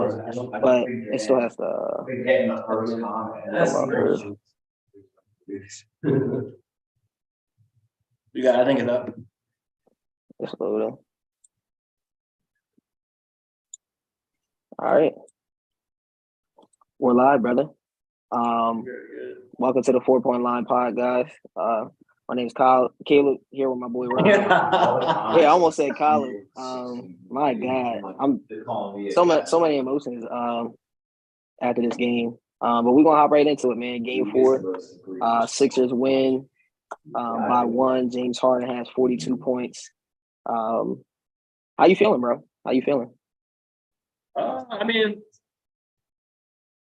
but it still has to come up first. You got, I think it up. It's loading. All right. We're live, brother. Welcome to the 4 Point Line Pod, guys. My name's Caleb here with my boy Ryan. Yeah, I almost said Caleb. My God, I'm so many emotions after this game. But we're gonna hop right into it, man. Game 4, Sixers win by 1. James Harden has 42 points. How you feeling, bro? How you feeling? I mean,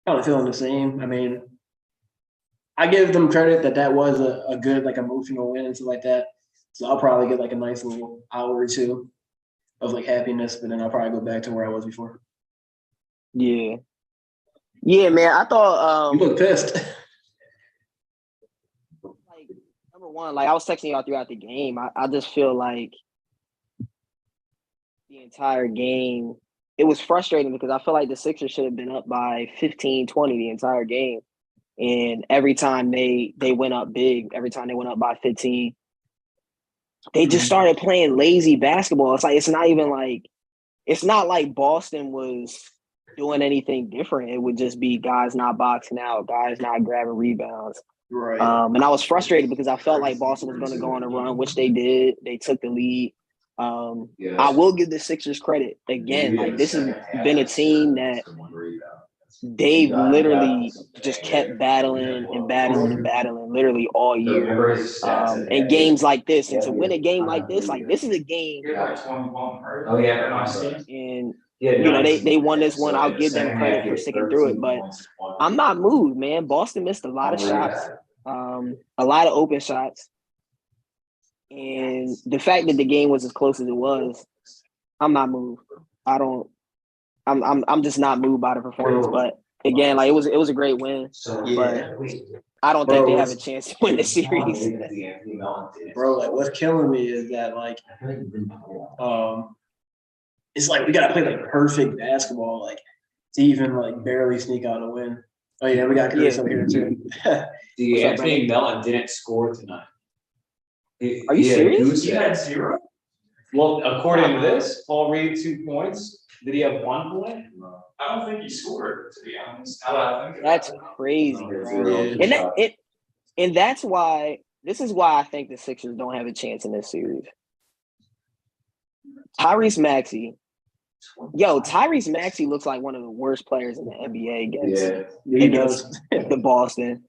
kind of feeling the same. I mean, I give them credit that was a good, like, emotional win and stuff like that. So I'll probably get like a nice little hour or two of like happiness, but then I'll probably go back to where I was before. Yeah, man. I thought you look pissed. Like, number one, like I was texting y'all throughout the game. I just feel like the entire game, it was frustrating because I feel like the Sixers should have been up by 15, 20 the entire game. And every time they went up big, every time they went up by 15, they just started playing lazy basketball. It's like it's not like Boston was doing anything different. It would just be guys not boxing out, guys not grabbing rebounds. Right. And I was frustrated because I felt like Boston was going to go on a run, which they did. They took the lead. I will give the Sixers credit. Again, like this has been a team that they've literally just kept battling literally all year. And games like this, and to win a game like this is a game. And they won this one. I'll give them credit for sticking through it, but I'm not moved, man. Boston missed a lot of shots, a lot of open shots, and the fact that the game was as close as it was, I'm not moved. I'm just not moved by the performance, but again, like it was a great win. But I don't think they have a chance to win the series. Bro, like what's killing me is that like it's like we gotta play like perfect basketball, like to even like barely sneak out a win. Oh yeah, we got Chris over here too. Anthony Mellon didn't score tonight. Are you serious? He had 0. Well, according to this, Paul Reed 2 points. Did he have 1 point? I don't think he scored, to be honest. That's crazy, bro. Yeah. And that's why this is why I think the Sixers don't have a chance in this series. Tyrese Maxey looks like one of the worst players in the NBA against the Boston.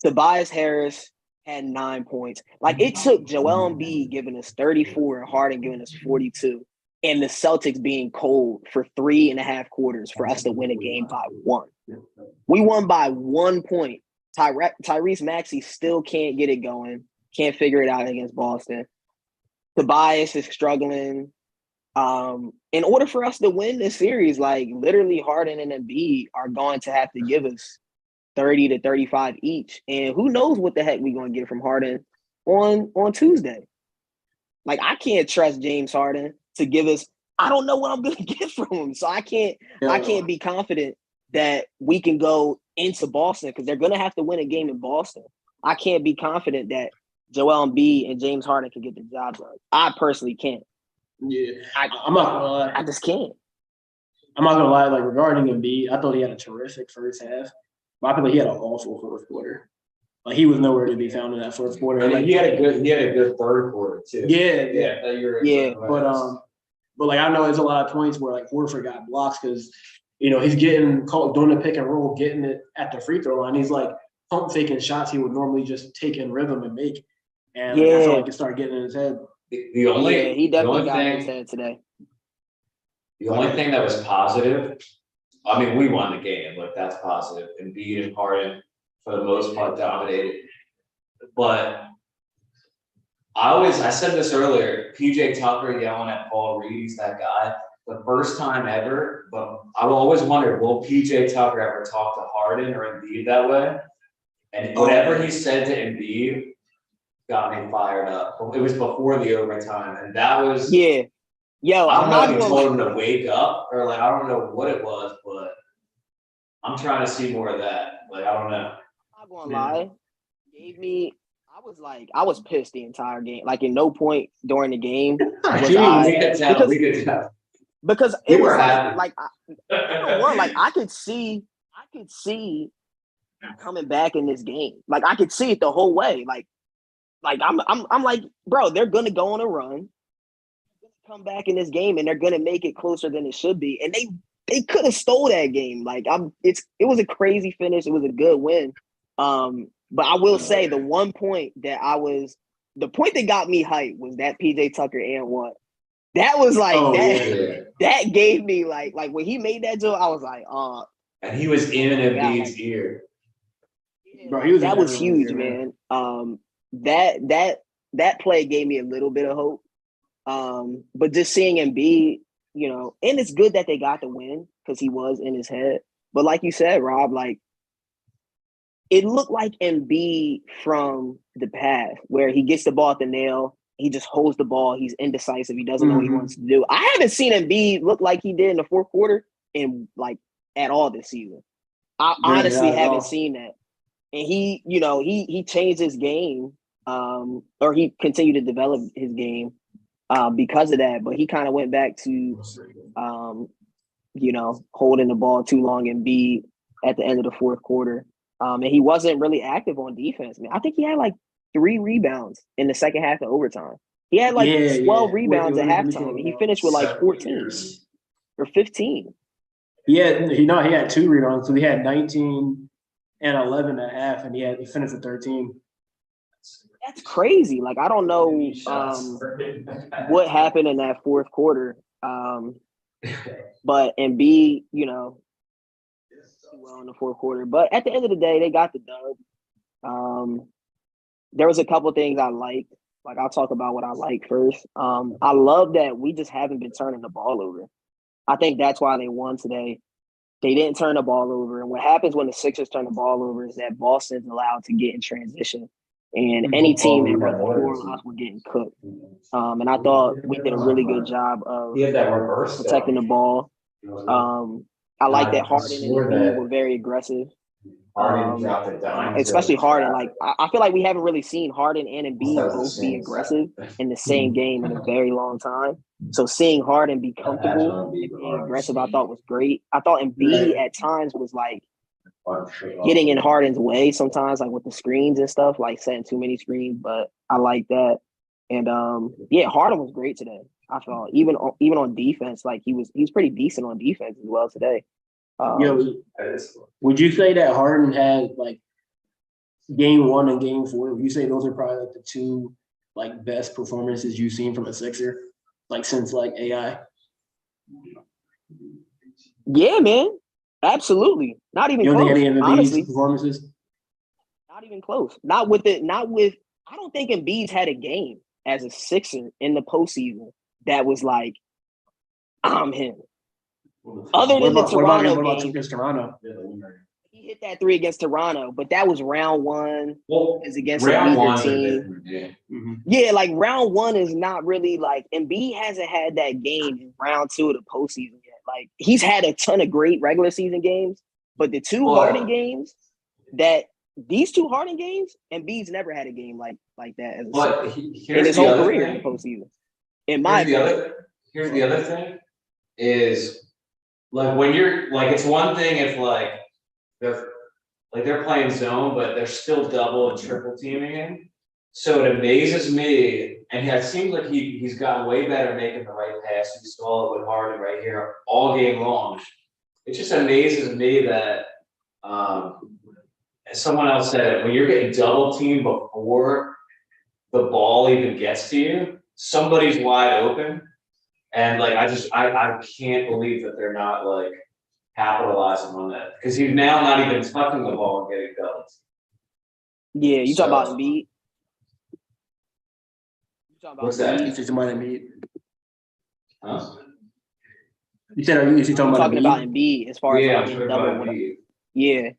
Tobias Harris had 9 points. Like it took Joel Embiid giving us 34 and Harden giving us 42. And the Celtics being cold for 3.5 quarters for us to win a game by 1. We won by 1 point. Tyrese Maxey still can't get it going. Can't figure it out against Boston. Tobias is struggling. In order for us to win this series, like literally Harden and Embiid are going to have to give us 30 to 35 each. And who knows what the heck we're going to get from Harden on Tuesday. Like I can't trust James Harden to give us, I don't know what I'm going to get from him. So I can't be confident that we can go into Boston because they're going to have to win a game in Boston. I can't be confident that Joel Embiid and James Harden can get the job done. I personally can't. Yeah, I'm not going to lie. I just can't. I'm not going to lie. Like regarding Embiid, I thought he had a terrific first half. But I feel like he had an awful fourth quarter. Like he was nowhere to be found in that fourth quarter. I mean, like he had a good third quarter too. Yeah. But like I know there's a lot of points where like Horford got blocks because he's getting caught doing the pick and roll, getting it at the free throw line. He's like pump faking shots he would normally just take in rhythm and make. And I felt like it started getting in his head. He definitely got in his head today. The only thing that was positive, I mean, we won the game, like that's positive. Embiid and Harden, for the most part, dominated. But I said this earlier, PJ Tucker yelling at Paul Reed, he's that guy. The first time ever, but I've always wondered, will PJ Tucker ever talk to Harden or Embiid that way? And whatever he said to Embiid got me fired up. It was before the overtime, and that was Yo, I don't know if he told him to wake up or like I don't know what it was, but I'm trying to see more of that. Like, I don't know. I'm not gonna lie. I was pissed the entire game. Like, in no point during the game was We could tell. Because We it was were happy. like number one, like I could see coming back in this game. Like, I could see it the whole way. Like I'm like, bro, they're gonna go on a run, come back in this game, and they're gonna make it closer than it should be. And they could have stole that game. Like, it was a crazy finish. It was a good win. But I will say the point that got me hyped was that PJ Tucker and one. That was like that gave me like when he made that joke, I was like, and he was in Embiid's ear. Bro, that was huge, man. That play gave me a little bit of hope. But just seeing Embiid, you know, and it's good that they got the win because he was in his head. But like you said, Rob, like it looked like Embiid from the past where he gets the ball at the nail, he just holds the ball, he's indecisive, he doesn't know what he wants to do. I haven't seen Embiid look like he did in the fourth quarter in like at all this season. I honestly haven't seen that. And he, you know, he changed his game, or he continued to develop his game because of that. But he kind of went back to, you know, holding the ball too long and be at the end of the fourth quarter. And he wasn't really active on defense. Man, I think he had like 3 rebounds in the second half of overtime. He had like 12 rebounds at halftime. He finished with like 14 or 15. Yeah, he had 2 rebounds. So he had 19 and 11 at half, and he finished with 13. That's crazy. Like, I don't know what happened in that fourth quarter. But Embiid, you know, well in the fourth quarter. But at the end of the day, they got the dub. There was a couple things I liked. Like, I'll talk about what I like first. I love that we just haven't been turning the ball over. I think that's why they won today. They didn't turn the ball over. And what happens when the Sixers turn the ball over is that Boston's allowed to get in transition. And any team that runs the floor with us were getting cooked. And I thought we did a really good job of protecting the ball. I like that Harden and Embiid were very aggressive. Especially Harden. Like, I feel like we haven't really seen Harden and Embiid both be aggressive in the same game in a very long time. So seeing Harden be comfortable and being aggressive, I thought was great. I thought Embiid at times was like getting in Harden's way sometimes, like with the screens and stuff, like setting too many screens. But I like that. And Harden was great today. I thought even on defense, like he's pretty decent on defense as well today. Would you say that Harden had like game 1 and game 4? Would you say those are probably like the 2 like best performances you've seen from a Sixer, like since like AI? Yeah, man, absolutely. Not even close. Think any of honestly, performances? Not even close. Not with. I don't think Embiid's had a game as a Sixer in the postseason that was like, I'm him. Other than the Toronto game, against Toronto? he hit that 3 against Toronto, but that was round 1. Is against round a weaker 1 team. Yeah, like round 1 is not really like Embiid hasn't had that game in round 2 of the postseason yet. Like, he's had a ton of great regular season games, but the 2 Harden games these 2 Harden games, Embiid's never had a game like that as a in his whole career in the postseason. In my opinion. Here's the other thing is, like, when you're like, it's one thing if like they're playing zone, but they're still double and triple teaming him. So it amazes me, and it seems like he's gotten way better making the right pass. We saw it with Harden right here all game long. It just amazes me that, as someone else said, when you're getting double teamed before the ball even gets to you, somebody's wide open. And like, I can't believe that they're not like capitalizing on that, because he's now not even touching the ball and getting doubles. Yeah, you talk about Embiid. What's that? You talking about Embiid? Huh? You talking about Embiid as far as like getting double. Yeah,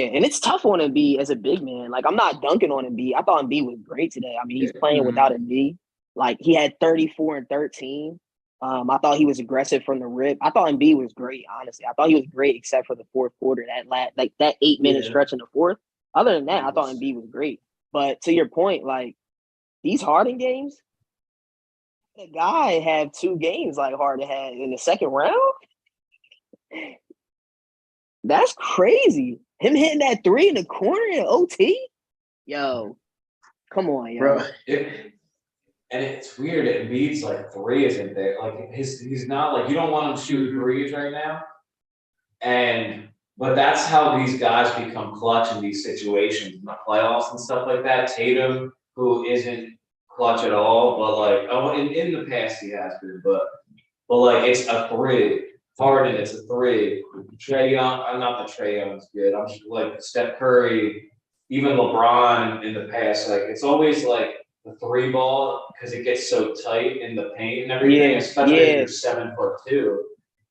and it's tough on Embiid as a big man. Like, I'm not dunking on Embiid. I thought Embiid was great today. I mean, he's playing without Embiid. Like, he had 34 and 13. I thought he was aggressive from the rip. I thought Embiid was great, honestly. I thought he was great except for the fourth quarter, that 8-minute stretch in the fourth. Other than that, I thought Embiid was great. But to your point, like these Harden games, the guy had 2 games like Harden had in the second round. That's crazy. Him hitting that 3 in the corner in OT? Yo, come on, yo. Bro. And it's weird. Embiid's like 3 isn't there. Like he's not like you don't want him shooting threes right now. But that's how these guys become clutch in these situations in the playoffs and stuff like that. Tatum, who isn't clutch at all, but like in the past he has been, but like it's a 3. Harden, it's a 3. Trae Young, I'm not that Trae Young's good. I'm just like Steph Curry, even LeBron in the past. Like it's always like the 3 ball because it gets so tight in the paint and everything, especially if you're 7'2",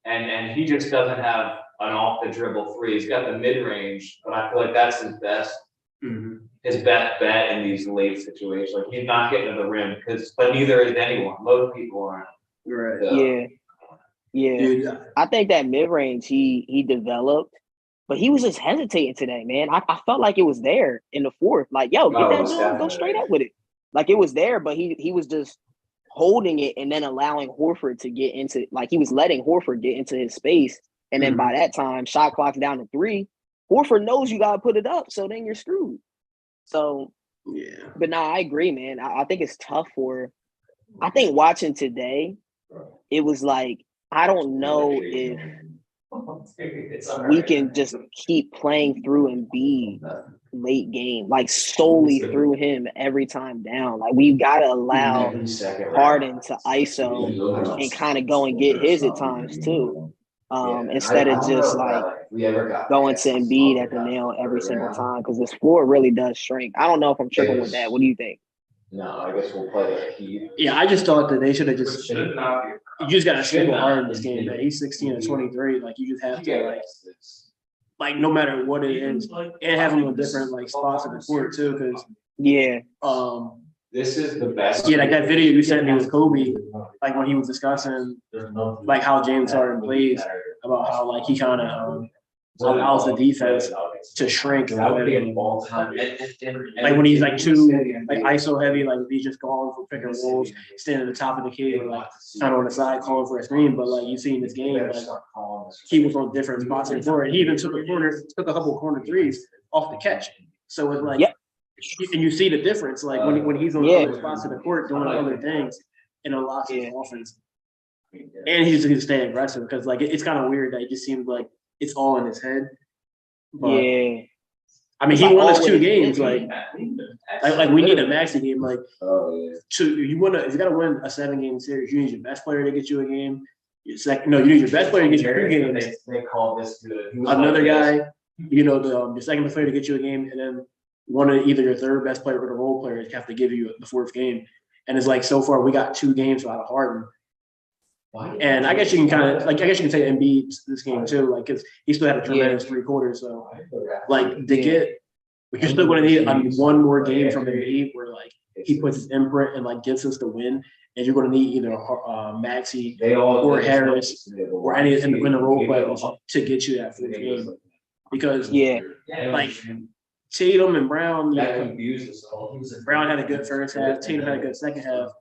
and he just doesn't have an off the dribble 3. He's got the mid range, but I feel like that's his best. His best bet in these late situations. Like he's not getting to the rim but neither is anyone. Most people aren't. Right. So. Yeah. Dude. I think that mid range he developed, but he was just hesitating today, man. I felt like it was there in the fourth. Like, yo, get that jump, go straight up with it. Like it was there, but he was just holding it and then allowing Horford to get into, like he was letting Horford get into his space. And then by that time, shot clock's down to 3. Horford knows you gotta put it up, so then you're screwed. So yeah. But no, I agree, man. I think it's tough I think watching today, it was like, I don't know if we can just keep playing through Embiid late game, like solely through him every time down. Like we've got to allow Harden to ISO and kind of go and get his at times too. Instead of just like going to Embiid at the nail every single time, because this floor really does shrink. I don't know if I'm tripping with that. What do you think? No, I guess we'll play the Heat. Yeah, I just thought that they should have just. You just got to single hard in this game, man. He's 16 and 23. Like you just have to like no matter what it is, and have him on different like spots of the court too. Because this is the best. Yeah, like that video you sent me with Kobe, like when he was discussing like how James Harden plays, about how like he kind of allows the defense to shrink. Like when he's like too like ISO heavy, like he's just going for pick and rolls, standing at the top of the key, like kind of on the side calling for a screen. But like you see in this game, like he was on different spots in the floor, and he even took a couple corner threes off the catch. So it's like, and you see the difference, like when he's on other spots of the court doing other things, and unlocks his offense. And he's just staying aggressive because like it's kind of weird that it just seems like it's all in his head. But, I mean, he won us 2 games. Like we need a maxi game. Like, if you gotta win a 7-game series, you need your best player to get you a game. You need your best player to get you 2 games. They call this good. Another guy, your second best player to get you a game, and then one of either your third best player or the role players have to give you the 4th game. And it's like so far we got 2 games out of Harden. And I guess you can say Embiid this game too, like because he still had a tremendous 3 quarters. So like but you're still going to need one more game from Embiid where like he puts his imprint and like gets us the win. And you're going to need either Maxey or Harris or any in the role players to get you that 4th game, because like Tatum and Brown, Brown had a good first half, Tatum had a good second half.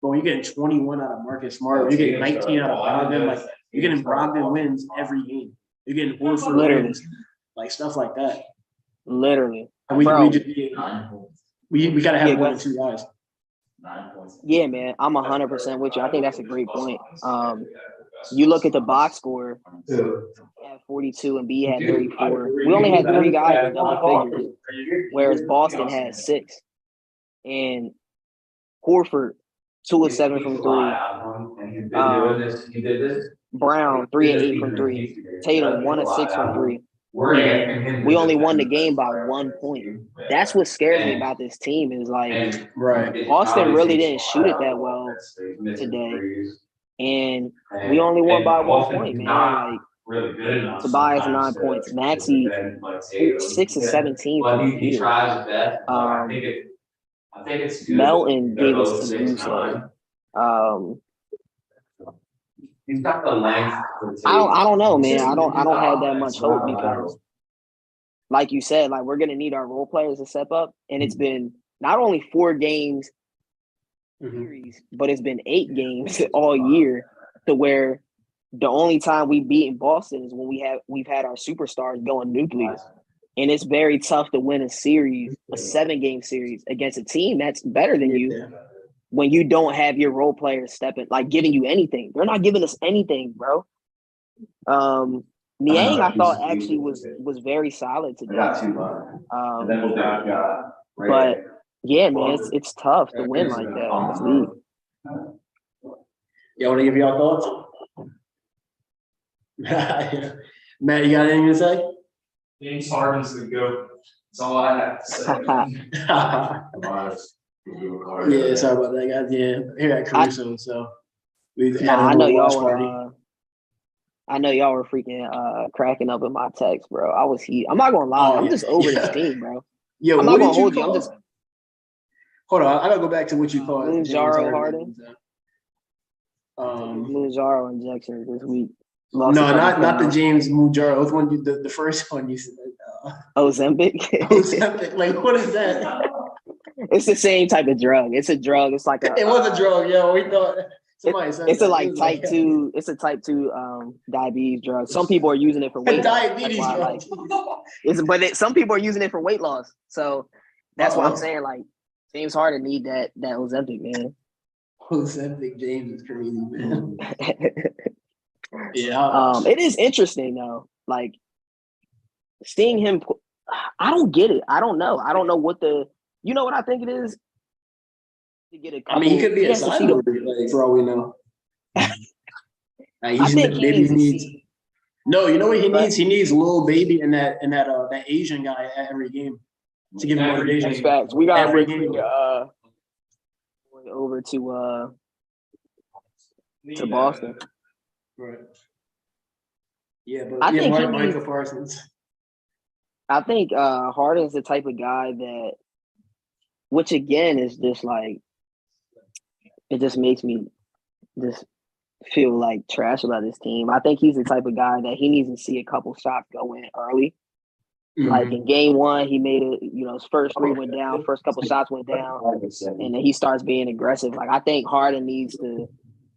But when you're getting 21 out of Marcus Smart, you're getting 19 out of Brogdon, like you're getting Brogdon wins every game. You're getting Horford wins, like stuff like that. Literally. And we gotta have one or 2 guys. Yeah, man, I'm 100% with you. I think that's a great point. You look at the box score, he had 42 and B had 34. We only had 3 guys with double figures, whereas Boston had 6. And Horford, 2 of 7 from 3. Brown, 3 of 8 from 3. Tatum, 1 of 6 from 3. And we only won the game by 1 point. That's what scares me about this team is like Boston really didn't shoot it that well today. And we only won by 1 point, man. Like Tobias 9 points. Maxey 6 of 17 from the field. Melton gave us some juice. He's got the length. I don't know, man. I don't have that much hope because, like you said, like we're gonna need our role players to step up, and it's been not only 4 games series, but it's been 8 games all year to where the only time we've beaten Boston is when we've had our superstars going nucleus. And it's very tough to win a series, a 7-game series against a team that's better than you when you don't have your role players stepping, like giving you anything. They're not giving us anything, bro. Niang, I thought actually was very solid today. But yeah, man, it's tough to win like that in this league. You want to give y'all thoughts? Matt, you got anything to say? James Harden's the GOAT. That's all I have to say. Yeah, sorry about that, guys. Yeah, here at Caruso, so we had I know y'all were. I know y'all were freaking cracking up in my text, bro. I was heat. I'm not gonna lie. I'm just over this team, bro. Yo, I'm not gonna hold you. I'm just. Hold on, I gotta go back to what you called Moonjaro Harden. Moonjaro injections this week. Lost not the James Moonjaro. It was one the first one you said. Ozempic. Ozempic. Like, what is that? It's the same type of drug. It's a drug. It's like it was a drug, yo. We thought somebody said it's a type 2. It's a type 2 diabetes drug. Some people are using it for weight diabetes loss. Some people are using it for weight loss. So that's why I'm saying, like, James Harden need that Ozempic, man. Ozempic James is crazy, man. Yeah. It is interesting though. Like seeing him, I don't get it. I don't know. I don't know what you know what I think it is? To get a couple, he could be a cyborg, like, for all we know. I think he needs No, you know what he needs? He needs Lil Baby and that Asian guy at every game to give him motivation. Facts. We got every game over to Boston. Right. Yeah, but I think Michael Parsons. I think Harden's the type of guy that, which again is just like, it just makes me just feel like trash about this team. I think he's the type of guy that he needs to see a couple shots go in early. Mm-hmm. Like in game 1, he made it, his first 3 went down, first couple shots went down, and then he starts being aggressive. Like I think Harden needs to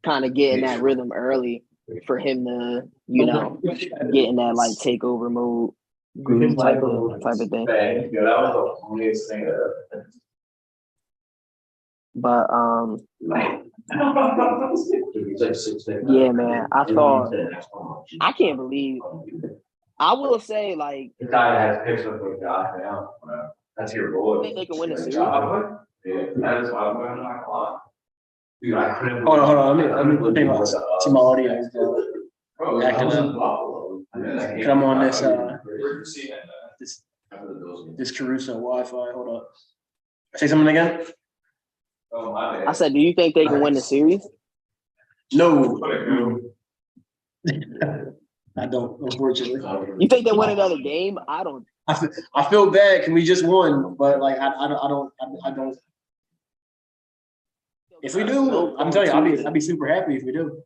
kind of get in that rhythm early for him to, get in that like takeover mode, type of thing. But yeah, man, I can't believe. I will say, like, the guy has picks with the guy now. That's your boy. I think they can win the series. Yeah, that is why I'm not gonna lie. Dude, I couldn't. Hold on. Let me think about to my audience. Acting up. Come on this Caruso Wi-Fi. Hold up. Say something again. I said, do you think they can win the series? No. I don't, unfortunately. You think they win another game? I don't. I feel bad because we just won, but like I don't. If we do, I'm telling you, I'll be super happy if we do.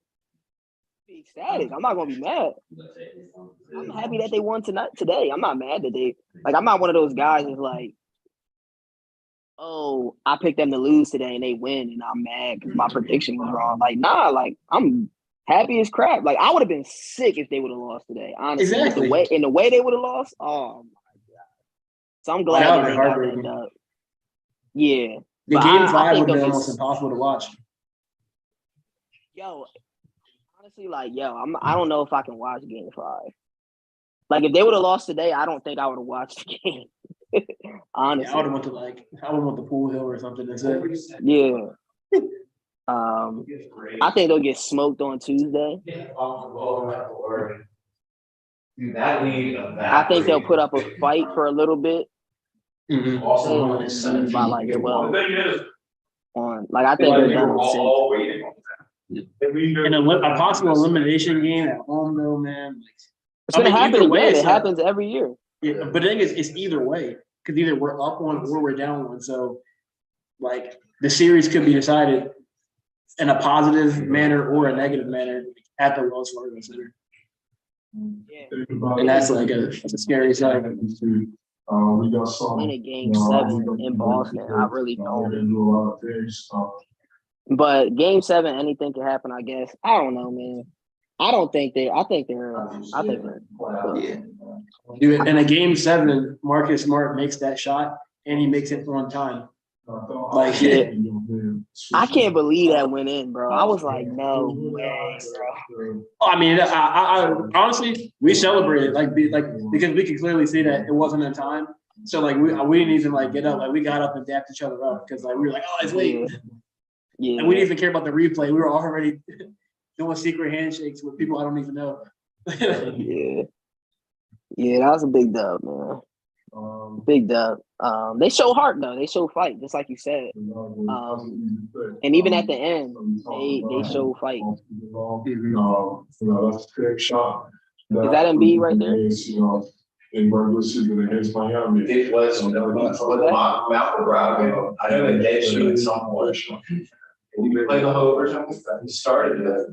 Be ecstatic. I'm not gonna be mad. I'm happy that they won today. I'm not mad that they I'm not one of those guys that's like, oh, I picked them to lose today and they win and I'm mad because my prediction was wrong. Like, nah, like I'm happy as crap. Like I would have been sick if they would have lost today. Honestly, exactly. In the way they would have lost. Oh my god! So I'm glad that they got that dub. Yeah, the game 5 would have been almost impossible to watch. Yo, honestly, I don't know if I can watch game 5. Like if they would have lost today, I don't think I would have watched the game. Honestly, yeah, I would have went to Pool Hill or something. Yeah. I think they'll get smoked on Tuesday. Dude, that lead of that. I think they'll put up a fight for a little bit. Mm-hmm. Also, by like 12. I think they're done with 6. In a possible elimination game at home, though, man. It's gonna happen again. It happens every year. Yeah, but the thing is, it's either way because either we're up 1 or we're down 1. So, like, the series could be decided in a positive manner or a negative manner at the Wells Fargo Center. Yeah. And that's like a scary sight. Win a game 7 in Boston. I really don't. But game 7, anything can happen, I guess. I don't know, man. I think they're. Yeah. Dude, in a game 7, Marcus Smart makes that shot and he makes it on time. Like, yeah. I can't believe that went in, bro. I was like, no way, bro. I mean, I honestly, we celebrated because we could clearly see that it wasn't in time. So like we didn't even like get up. Like we got up and dapped each other up because like we were like, oh, it's late. Yeah. And we didn't even care about the replay. We were already doing secret handshakes with people I don't even know. Yeah. Yeah, that was a big dub, man. Big dub. They show heart though. They show fight, just like you said. And even at the end, they show fight. Is that Embiid right there? In regular season against Miami. It was with Malcolm Brogdon. I know that they should at some point. We play the whole version. He started it.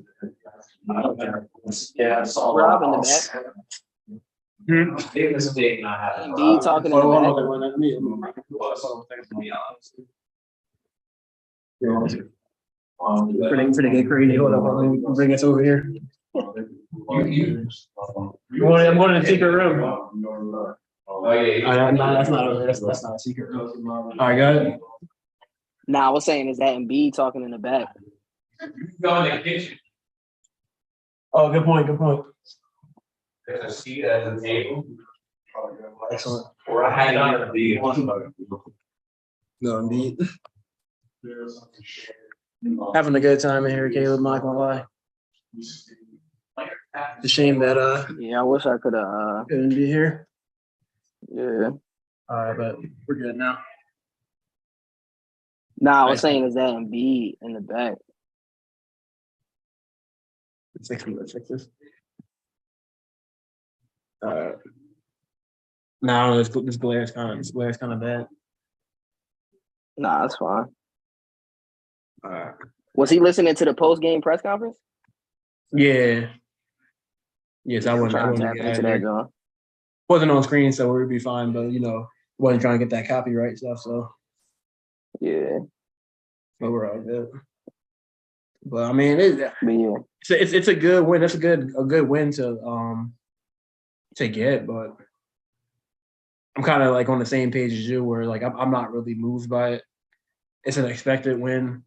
Yeah, I saw Rob in the back. Big mistake not having. Embiid talking in the back. Pretty get crazy. Hold up, bring us over here. I'm going to the secret room. Oh yeah. No, that's not over. That's not a secret room. All right, got it. Nah, I was saying is that Embiid talking in the back. Go in the kitchen. Oh, good point. Good point. There's a seat at the table. Excellent. Or I hang on to the. No, indeed. Having a good time in here, Caleb. Not gonna lie. It's a shame that Yeah, I wish I could have. couldn't be here. Yeah. All right, but we're good now. Nah, I was saying is that Embiid in the back. Let's check this. No, this glare is kind of bad. Nah, that's fine. Was he listening to the post game press conference? Yeah. Yes, I I'm wasn't trying to tap into that, John. Wasn't on screen, so we'd be fine. But wasn't trying to get that copyright stuff. So yeah, but we're all good. But I mean, it's a good win. That's a good win to get. But I'm kind of like on the same page as you, where like I'm not really moved by it. It's an expected win.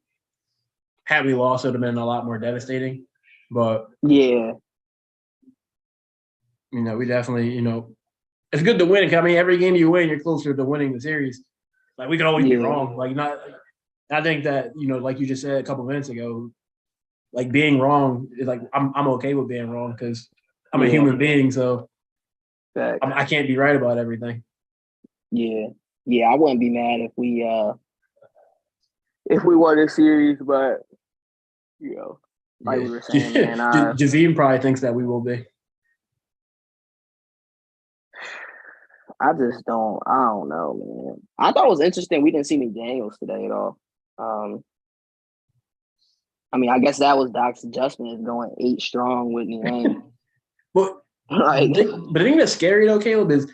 Had we lost, it would have been a lot more devastating. But yeah, we definitely, it's good to win. I mean, every game you win, you're closer to winning the series. Like we could always be wrong. Like not. I think that like you just said a couple minutes ago, like being wrong is like I'm okay with being wrong because I'm a human being, so I can't be right about everything. Yeah, I wouldn't be mad if we won this series, but like we were saying, man, Javine probably thinks that we will be. I just don't. I don't know, man. I thought it was interesting. We didn't see McDaniels today at all. I mean, I guess that was Doc's adjustment, is going 8 strong with Niang. But the thing that's scary though, Caleb, is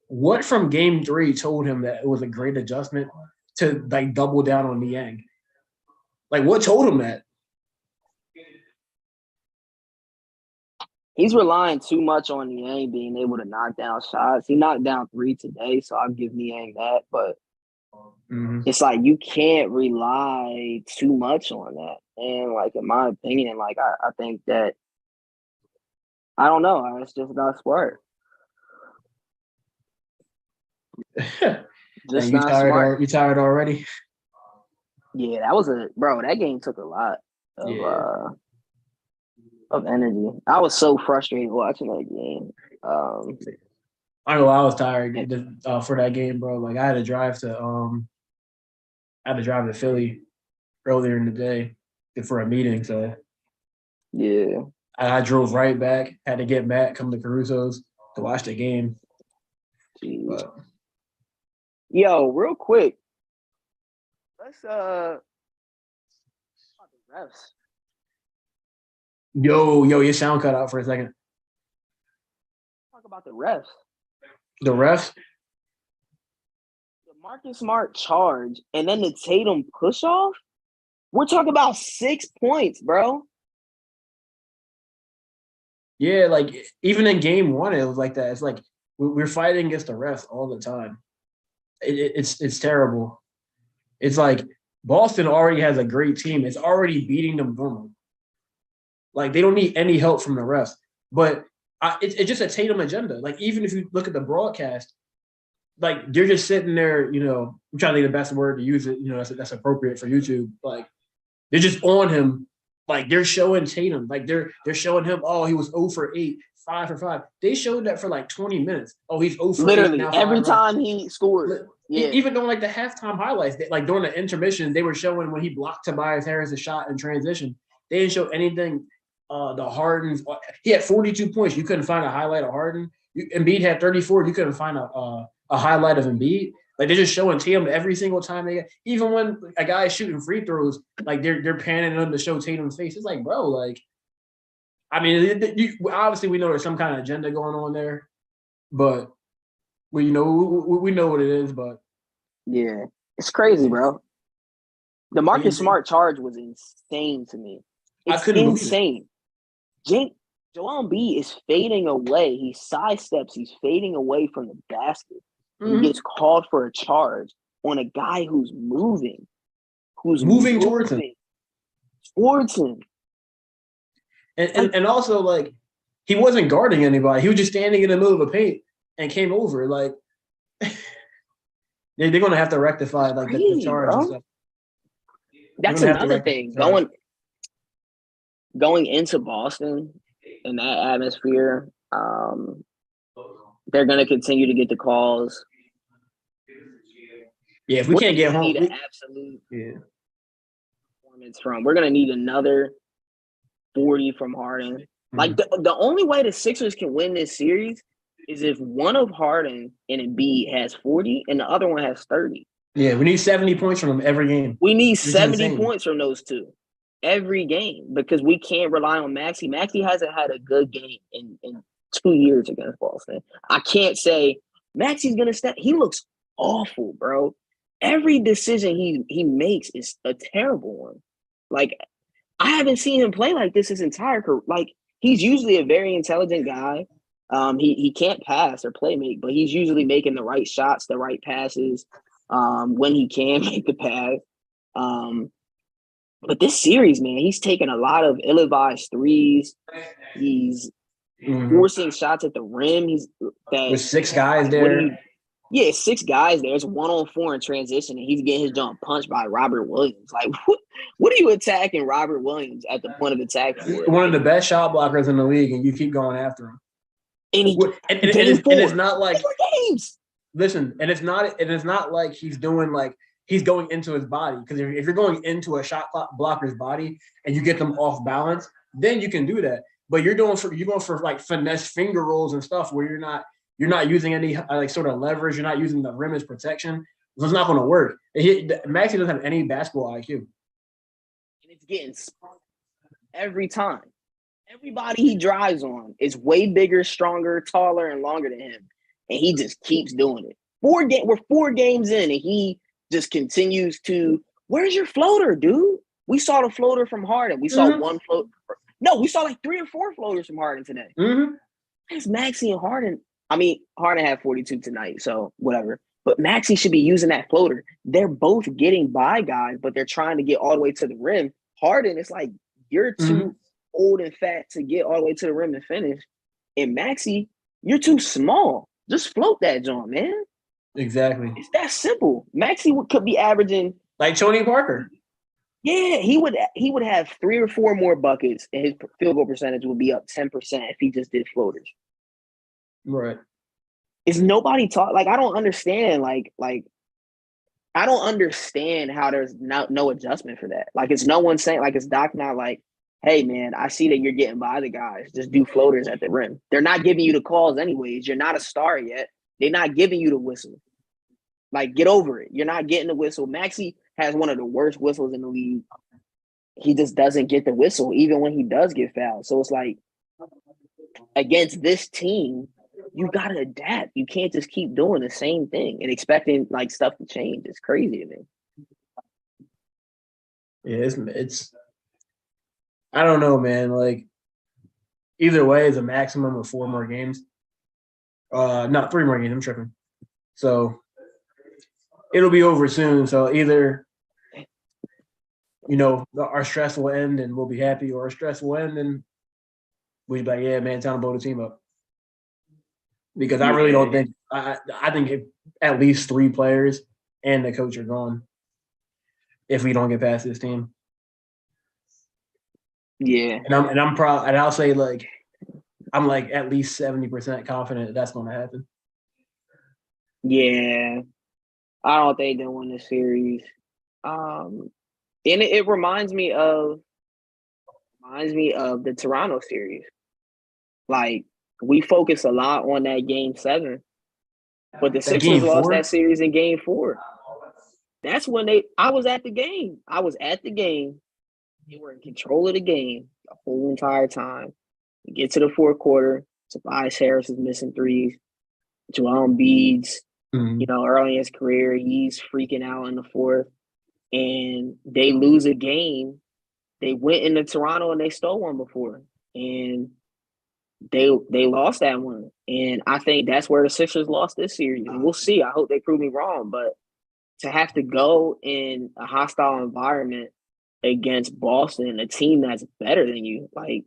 what from game 3 told him that it was a great adjustment to like double down on Niang? Like what told him that? He's relying too much on Niang being able to knock down shots. He knocked down 3 today, so I'll give Niang that. But it's like you can't rely too much on that. And like in my opinion, like I think that I don't know. It's just not smart. Just not smart. You tired already? Yeah, that was that game took a lot of energy. I was so frustrated watching that game. I know I was tired for that game, bro. Like I had to drive to Philly earlier in the day for a meeting. So yeah, I drove right back. Had to get back, come to Caruso's to watch the game. But, yo, real quick, let's the refs. Yo, your sound cut out for a second. Talk about the refs. The refs? The Marcus Smart charge and then the Tatum push off. We're talking about 6 points, bro. Yeah, like even in game one, it was like that. It's like we're fighting against the refs all the time. It's terrible. It's like Boston already has a great team. It's already beating them normally. Like they don't need any help from the refs. But it's just a Tatum agenda. Like even if you look at the broadcast, like they're just sitting there. I'm trying to think the best word to use it. That's appropriate for YouTube. Like they're just on him. Like they're showing Tatum. Like they're showing him. Oh, he was 0 for 8, 5 for 5. They showed that for like 20 minutes. Oh, he's 0 for 8. Literally every time he scored. Yeah. Even during like the halftime highlights, like during the intermission, they were showing when he blocked Tobias Harris' shot in transition. They didn't show anything. The Harden's, he had 42 points. You couldn't find a highlight of Harden. Embiid had 34. You couldn't find a highlight of Embiid. Like they're just showing Tatum every single time they get. Even when a guy is shooting free throws, like they're panning him to show Tatum's face. It's like, bro, like, I mean, obviously we know there's some kind of agenda going on there, but we know what it is. But yeah, it's crazy, bro. The Marcus Smart charge was insane to me. It's insane. Joel Embiid is fading away. He sidesteps. He's fading away from the basket. He gets called for a charge on a guy who's moving towards him. And also, like, he wasn't guarding anybody. He was just standing in the middle of a paint and came over. Like, they're going to have to rectify, like, the charge and stuff. That's another thing. Going into Boston in that atmosphere, they're going to continue to get the calls. Yeah, if we can't get home, need an absolute performance from. We're going to need another 40 from Harden. Mm-hmm. Like the only way the Sixers can win this series is if one of Harden and Embiid has 40 and the other one has 30. Yeah, we need 70 points from them every game. We need 70 points from those two every game because we can't rely on Maxey. Maxey hasn't had a good game in 2 years against Boston. I can't say Maxey's going to step. He looks awful, bro. Every decision he makes is a terrible one. Like, I haven't seen him play like this his entire career. Like, he's usually a very intelligent guy. He can't pass or play make, but he's usually making the right shots, the right passes when he can make the pass. But this series, man, he's taking a lot of ill-advised threes. He's forcing shots at the rim. With 6 guys there. 6 guys there. It's 1-on-4 in transition, and he's getting his jump punched by Robert Williams. Like, what are you attacking Robert Williams at the point of attack for? One of the best shot blockers in the league, and you keep going after him. And it's not like games. Listen, and it's not like he's doing like he's going into his body, because if you're going into a shot blocker's body and you get them off balance, then you can do that. But you're going for like finesse finger rolls and stuff where you're not using any like sort of leverage. You're not using the rim as protection. So it's not going to work. Maxey doesn't have any basketball IQ. And it's getting every time. Everybody he drives on is way bigger, stronger, taller, and longer than him. And he just keeps doing it. We're 4 games in, and he just continues to, where's your floater, dude? We saw the floater from Harden. We saw one float. No, we saw like 3 or 4 floaters from Harden today. It's Maxey and Harden. I mean, Harden had 42 tonight, so whatever. But Maxey should be using that floater. They're both getting by guys, but they're trying to get all the way to the rim. Harden, it's like, you're too old and fat to get all the way to the rim and finish. And Maxey, you're too small. Just float that joint, man. Exactly. It's that simple. Maxey could be averaging like Tony Parker. Yeah, he would have 3 or 4 more buckets, and his field goal percentage would be up 10% if he just did floaters. Right. Is nobody talk like I don't understand like I don't understand how there's no adjustment for that. Like, it's no one saying, like, it's Doc not like, hey man, I see that you're getting by the guys. Just do floaters at the rim. They're not giving you the calls anyways. You're not a star yet. They're not giving you the whistle. Like, get over it. You're not getting the whistle. Maxey has one of the worst whistles in the league. he just doesn't get the whistle, even when he does get fouled. So it's like, against this team, you gotta adapt. You can't just keep doing the same thing and expecting like stuff to change. It's crazy to me. Yeah, it's I don't know, man. Like either way, it's a maximum of 4 more games. Not 3 more games. I'm tripping. So it'll be over soon. So either our stress will end and we'll be happy, or our stress will end and we'll be like, yeah, man, time to blow the team up. Because I really don't think I think at least 3 players and the coach are gone if we don't get past this team. Yeah, and I'm proud, and I'll say like I'm like at least 70% confident that's going to happen. Yeah, I don't think they win this series. And it reminds me of the Toronto series. Like, we focus a lot on that game 7, but the Sixers lost that series in game 4. That's when I was at the game. They were in control of the game the whole entire time. We get to the fourth quarter. Tobias Harris is missing threes. Joel Embiid's, early in his career, he's freaking out in the fourth. And they lose a game. They went into Toronto and they stole one before. And they lost that one. And I think that's where the Sixers lost this series. And we'll see. I hope they prove me wrong. But to have to go in a hostile environment against Boston, a team that's better than you, like,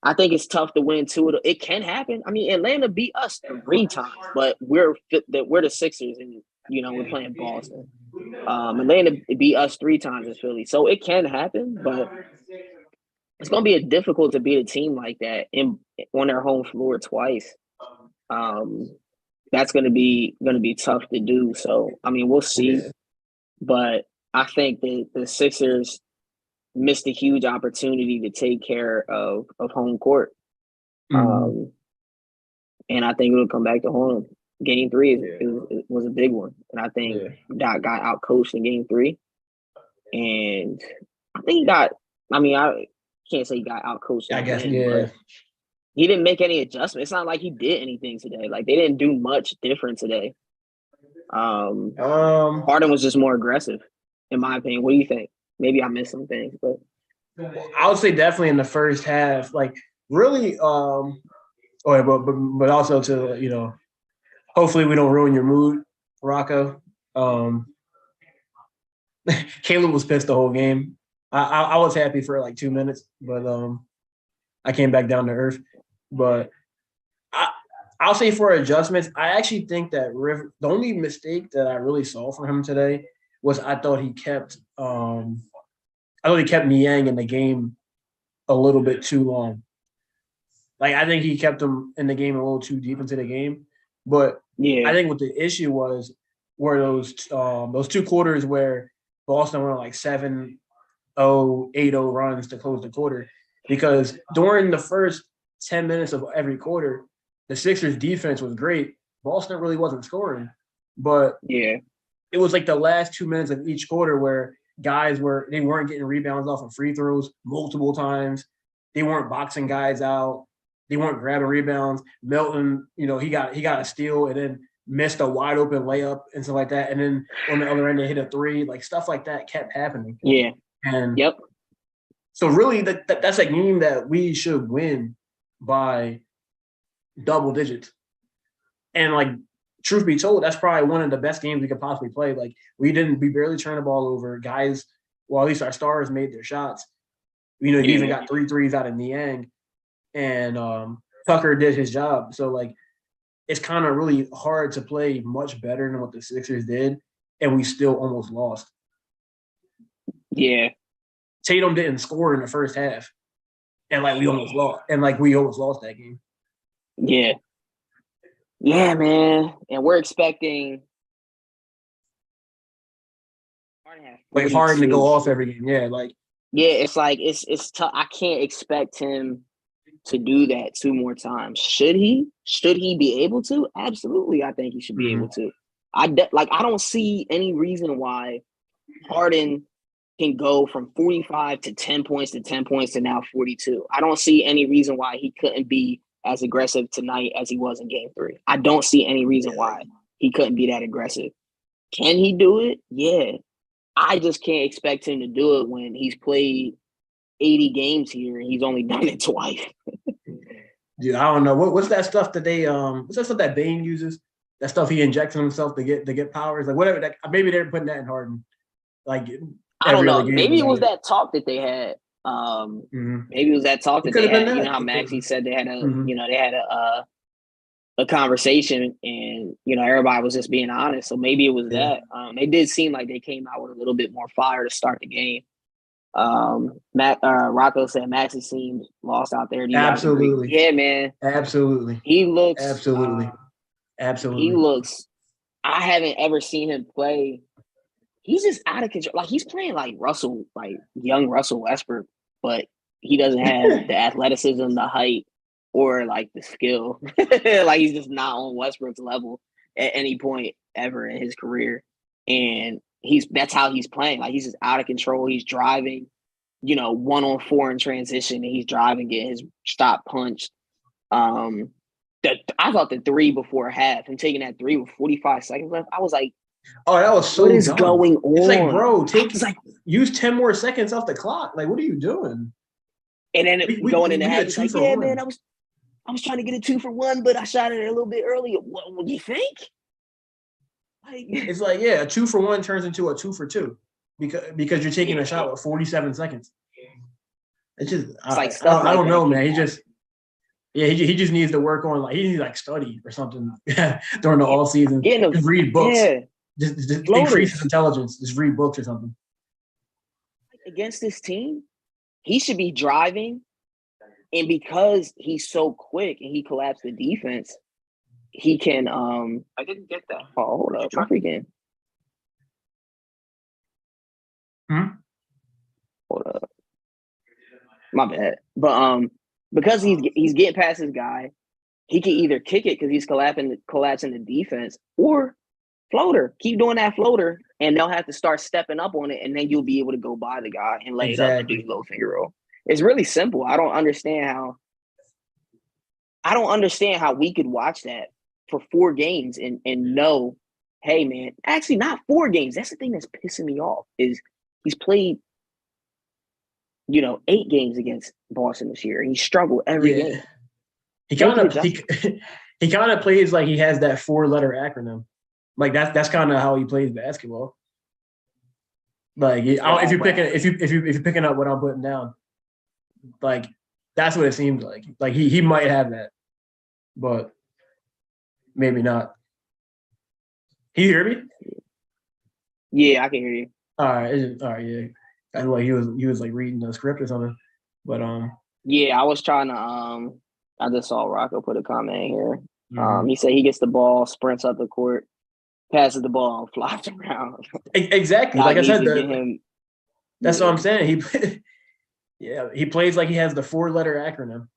I think it's tough to win 2. It can happen. I mean, Atlanta beat us 3 times, but we're the Sixers, and we're playing Boston. Atlanta beat us 3 times in Philly, so it can happen. But it's going to be difficult to beat a team like that on their home floor twice. That's going to be tough to do. So I mean, we'll see. But I think the Sixers missed a huge opportunity to take care of home court. And I think it'll come back to haunt them. Game 3 it was a big one. And I think Doc got out-coached in game 3. And I think I can't say he got out-coached. I guess, but he didn't make any adjustments. It's not like he did anything today. Like, they didn't do much different today. Harden was just more aggressive, in my opinion. What do you think? Maybe I missed some things, but I would say definitely in the first half, like really, but also to hopefully we don't ruin your mood, Rocco. Caleb was pissed the whole game. I was happy for like 2 minutes, but I came back down to earth. But I'll say for adjustments, I actually think that the only mistake that I really saw from him today was I thought he kept Niang in the game a little bit too long. Like, I think he kept him in the game a little too deep into the game. But I think what the issue were those 2 quarters where Boston went on like 7-0, 8-0 runs to close the quarter. Because during the first 10 minutes of every quarter, the Sixers defense was great. Boston really wasn't scoring. But it was like the last 2 minutes of each quarter where guys weren't getting rebounds off of free throws multiple times. They weren't boxing guys out. They weren't grabbing rebounds. Melton, he got a steal and then missed a wide open layup and stuff like that. And then on the other end, they hit a 3. Like, stuff like that kept happening. Yeah. And so really that's a game that we should win by double digits. And like, truth be told, that's probably one of the best games we could possibly play. Like, we barely turned the ball over. Guys, well, at least our stars made their shots. You even got 3 threes out of Niang, and Tucker did his job. So like, it's kind of really hard to play much better than what the Sixers did, and we still almost lost. Yeah. Tatum didn't score in the first half, and we almost lost that game. Yeah. Yeah, man. And we're expecting Harden to go off every game. Yeah, it's like it's tough. I can't expect him to do that 2 more times. Should he? Should he be able to? Absolutely, I think he should be able to. I don't see any reason why Harden can go from 45 to 10 points to 10 points to now 42. I don't see any reason why he couldn't be as aggressive tonight as he was in game 3. I don't see any reason why he couldn't be that aggressive. Can he do it? Yeah. I just can't expect him to do it when he's played 80 games here and he's only done it twice. Dude, I don't know. What's that stuff that they what's that stuff that Bane uses? That stuff he injects in himself to get powers, like whatever. Maybe they're putting that in Harden. Like I don't know. Maybe it was that talk that they had. Maybe it was that talk that they had. You know how Maxey said they had a conversation, and everybody was just being honest. So maybe it was that. It did seem like they came out with a little bit more fire to start the game. Rocco said Maxey seemed lost out there. Absolutely. Yeah, man. Absolutely. He looks absolutely. He looks. I haven't ever seen him play. He's just out of control. Like he's playing like Russell, like young Russell Westbrook, but he doesn't have the athleticism, the height, or like the skill. Like he's just not on Westbrook's level at any point ever in his career. And that's how he's playing. Like he's just out of control. He's driving, 1-on-4 in transition, and he's driving, getting his stop punched. I thought the 3 before half, him taking that 3 with 45 seconds left, I was like, oh, that was so what is dumb. going on? It's like, bro, use 10 more seconds off the clock. Like, what are you doing? And then going in the half, he's like, yeah, man, I was trying to get a 2 for 1, but I shot it a little bit earlier. What do you think? Like, it's like, yeah, a 2 for 1 turns into a 2 for 2 because you're taking a shot with 47 seconds. It's just, I don't know, man. He just needs to work on, like, he needs to, like, study or something during the all season. Just read books. Yeah. Just increase his intelligence. Just read books or something. Against this team, he should be driving, and because he's so quick and he collapsed the defense, he can. I didn't get that. Oh, hold up! I forget. Hold up. My bad. But because he's getting past his guy, he can either kick it because he's collapsing the defense, or floater. Keep doing that floater, and they'll have to start stepping up on it, and then you'll be able to go by the guy and lay it up and do low finger roll. It's really simple. I don't understand how we could watch that for 4 games and know, hey man, actually not 4 games. That's the thing that's pissing me off is he's played, 8 games against Boston this year. He struggled every game. He kind of plays like he has that 4-letter acronym. Like that's kind of how he plays basketball. Like if you're picking up what I'm putting down, like that's what it seems like. Like he might have that, but maybe not. Can you hear me? Yeah, I can hear you. All right, yeah. I like he was like reading the script or something, but yeah, I was trying to I just saw Rocco put a comment here. He said he gets the ball, sprints up the court, passes the ball, and flies around. Exactly, like I said, that's what I'm saying. He plays like he has the 4-letter acronym.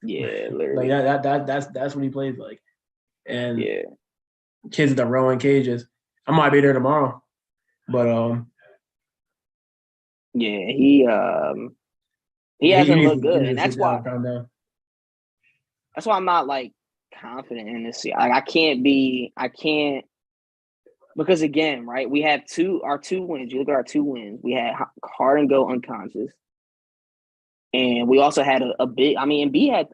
Yeah, literally. Like that's what he plays like. And kids that row in cages. I might be there tomorrow, but he hasn't looked good, and that's why I'm not like confident in this. Like I can't because again, right? We have our two wins. You look at our 2 wins. We had Harden go unconscious. And we also had a big, Embiid had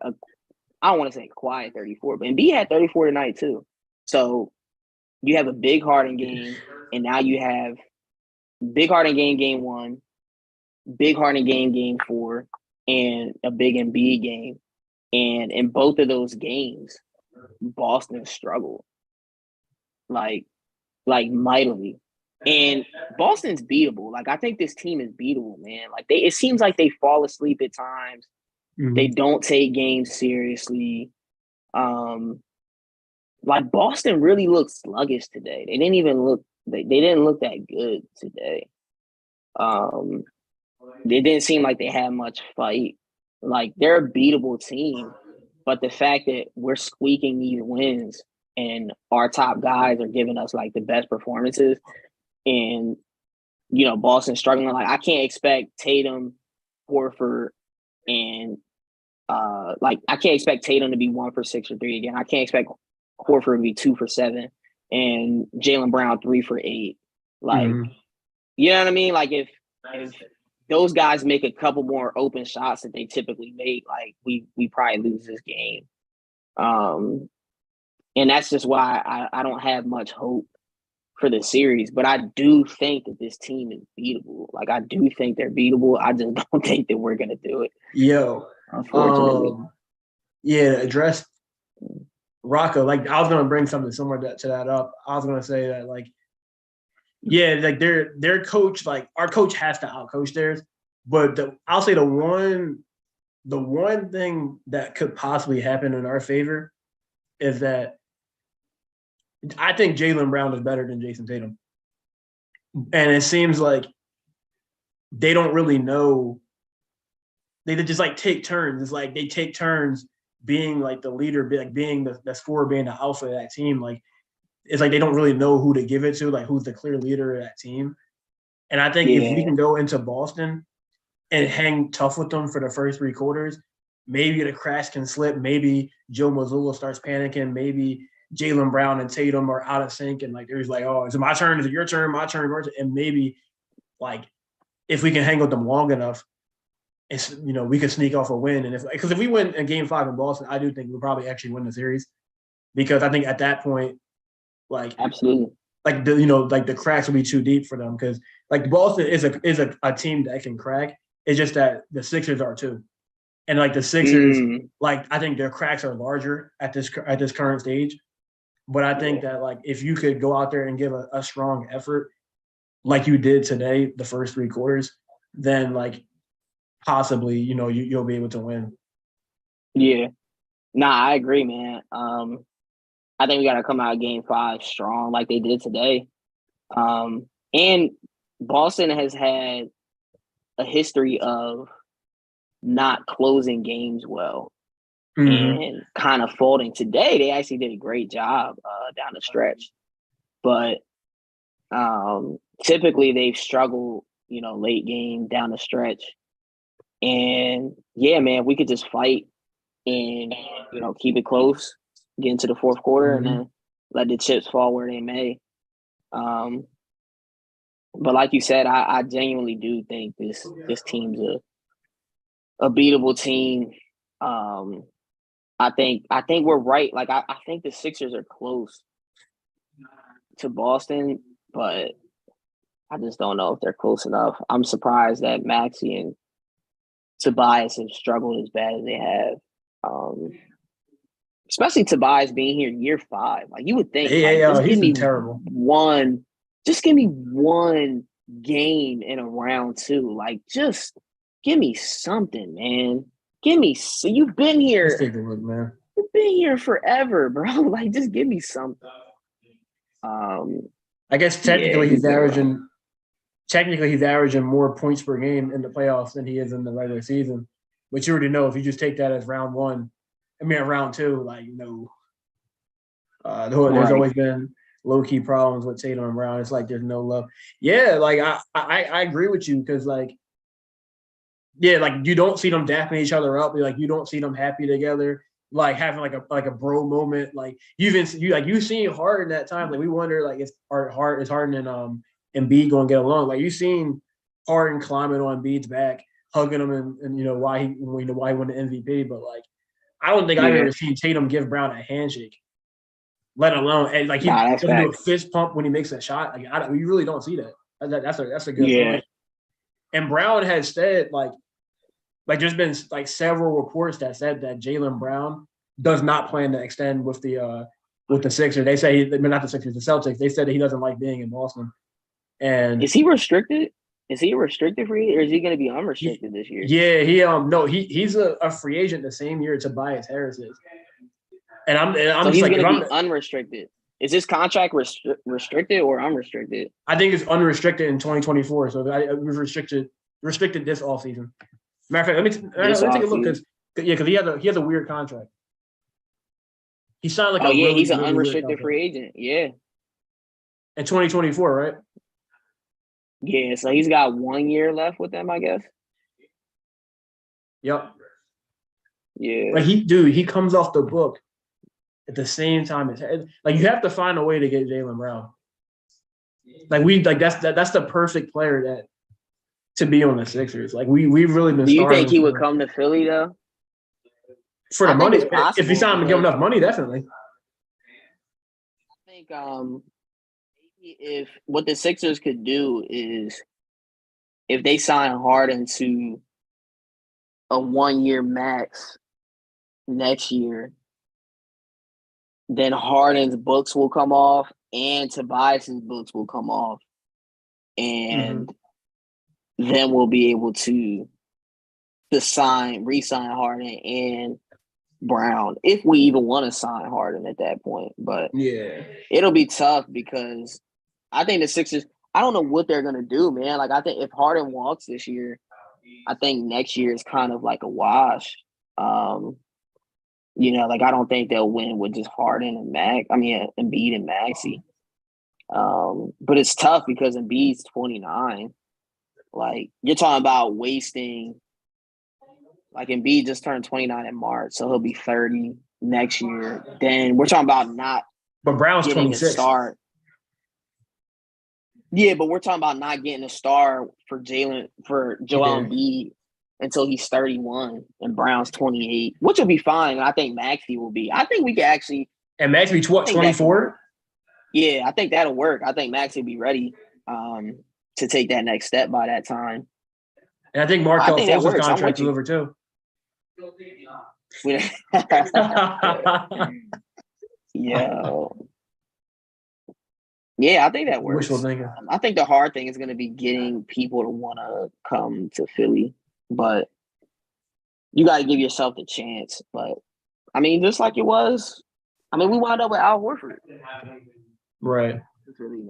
I don't want to say quiet 34, but Embiid had 34 tonight too. So you have a big Harden game, and now you have big Harden game 1, big Harden game 4, and a big Embiid game. And in both of those games, Boston struggled like mightily. And Boston's beatable. Like I think this team is beatable, man. Like it seems like they fall asleep at times. Mm-hmm. They don't take games seriously. Like Boston really looked sluggish today. They didn't even look. They didn't look that good today. They didn't seem like they had much fight. Like they're a beatable team, but the fact that we're squeaking these wins and our top guys are giving us like the best performances. And Boston struggling. Like I can't expect Tatum, Horford, and I can't expect Tatum to be 1 for 6 or 3 again. I can't expect Horford to be 2 for 7 and Jaylen Brown 3 for 8. Like, you know what I mean? Like if those guys make a couple more open shots that they typically make, like we probably lose this game. And that's just why I don't have much hope for the series. But I do think that this team is beatable. Like I do think they're beatable. I just don't think that we're gonna do it. Unfortunately. Address Rocco. Like I was gonna bring something similar to that up. I was gonna say that like their coach, like our coach has to outcoach theirs. But I'll say the one thing that could possibly happen in our favor is that I think Jaylen Brown is better than Jason Tatum. And it seems like they don't really know. They just like take turns. It's like they take turns being like the leader, being the scorer, being the alpha of that team. Like it's like they don't really know who to give it to, like who's the clear leader of that team. And I think if we can go into Boston and hang tough with them for the first 3 quarters, maybe the cracks can slip. Maybe Joe Mazzulla starts panicking. Maybe Jaylen Brown and Tatum are out of sync, and like there's like, oh, is it my turn? Is it your turn? My turn? And maybe like if we can hang with them long enough, it's we could sneak off a win. And if we win in Game 5 in Boston, I do think we'll probably actually win the series, because I think at that point, like absolutely, like the cracks will be too deep for them, because like Boston is a team that can crack. It's just that the Sixers are too, and like the Sixers, like I think their cracks are larger at this current stage. But I think that like if you could go out there and give a strong effort like you did today, the first 3 quarters, then like possibly you'll be able to win. Yeah, nah, I agree, man. I think we got to come out of Game 5 strong like they did today. And Boston has had a history of not closing games well. And kind of folding. Today, they actually did a great job down the stretch. But typically, they've struggled, late game down the stretch. And, yeah, man, we could just fight and, keep it close, get into the fourth quarter, and then let the chips fall where they may. But like you said, I genuinely do think this team's a beatable team. I think we're right. Like I think the Sixers are close to Boston, but I just don't know if they're close enough. I'm surprised that Maxey and Tobias have struggled as bad as they have. Especially Tobias being here year 5. Like you would think, just give me terrible. Just give me one game in a round 2. Like just give me something, man. You've been here. Let's take a look, man. You've been here forever, bro. Like, just give me something. I guess technically he's averaging more points per game in the playoffs than he is in the regular season. But you already know if you just take that as round 2, like there's always been low key problems with Tatum and Brown. It's like there's no love. Yeah, like I agree with you, because like. Yeah, like you don't see them dapping each other up. Like you don't see them happy together, like having like a bro moment. Like you've seen Harden that time. Like we wonder like is Harden and Embiid going to get along? Like you seen Harden climbing on Embiid's back, hugging him, and why he won the MVP. But like I don't think I've ever seen Tatum give Brown a handshake, let alone and like he doesn't do a fist pump when he makes a shot. Like we really don't see that. That's a good point. And Brown has said like there's been like several reports that said that Jaylen Brown does not plan to extend with the Sixers. They say not the Sixers, the Celtics. They said that he doesn't like being in Boston. And is he restricted? Is he a restricted free, or is he going to be unrestricted this year? Yeah, he's a free agent the same year Tobias Harris is. And I'm so he's going to be unrestricted. Is this contract restricted or unrestricted? I think it's unrestricted in 2024. So it was restricted this offseason. Matter of fact, let me take a look because he has a weird contract. He signed like he's an unrestricted free agent. Yeah. In 2024, right? Yeah, so he's got 1 year left with them, I guess. Yep. Yeah. Like he comes off the book at the same time as like you have to find a way to get Jaylen Brown. Like that's the perfect player to be on the Sixers. Like we've really been. Do you think he would come to Philly though? For the money, if he signed him to give him enough money, definitely. I think if what the Sixers could do is if they sign Harden to a 1 year max next year, then Harden's books will come off and Tobias's books will come off. And then we'll be able to re-sign Harden and Brown, if we even want to sign Harden at that point. But yeah, it'll be tough because I think the Sixers, I don't know what they're going to do, man. Like, I think if Harden walks this year, I think next year is kind of like a wash. Like I don't think they'll win with just Harden and Embiid and Maxey. But it's tough because Embiid's 29. Like, you're talking about wasting. Like, Embiid just turned 29 in March, so he'll be 30 next year. Then we're talking about not. But Brown's getting 26. A start. Yeah, but we're talking about not getting a star for Joel Embiid until he's 31 and Brown's 28, which will be fine. And I think Maxey will be. I think we could actually. And Maxey, what, 24? Yeah, I think that'll work. I think Maxey will be ready to take that next step by that time. And I think Markelle Fultz's contract is over too. Yeah, I think that works. Wishful thinking. I think the hard thing is going to be getting people to want to come to Philly, but you got to give yourself the chance. But I mean, just like it was, we wound up with Al Horford. Right.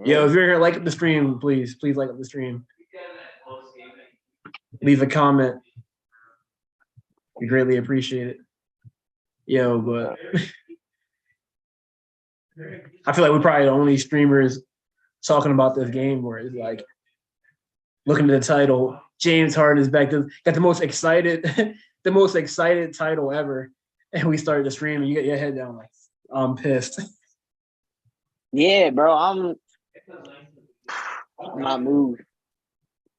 Yeah, if you're here, like the stream, please like the stream. Leave a comment. We greatly appreciate it. But I feel like we're probably the only streamers talking about this game where it's like looking at the title, James Harden is back. Got the most excited title ever. And we started to stream and you get your head down like, I'm pissed. Yeah, bro. I'm not moved.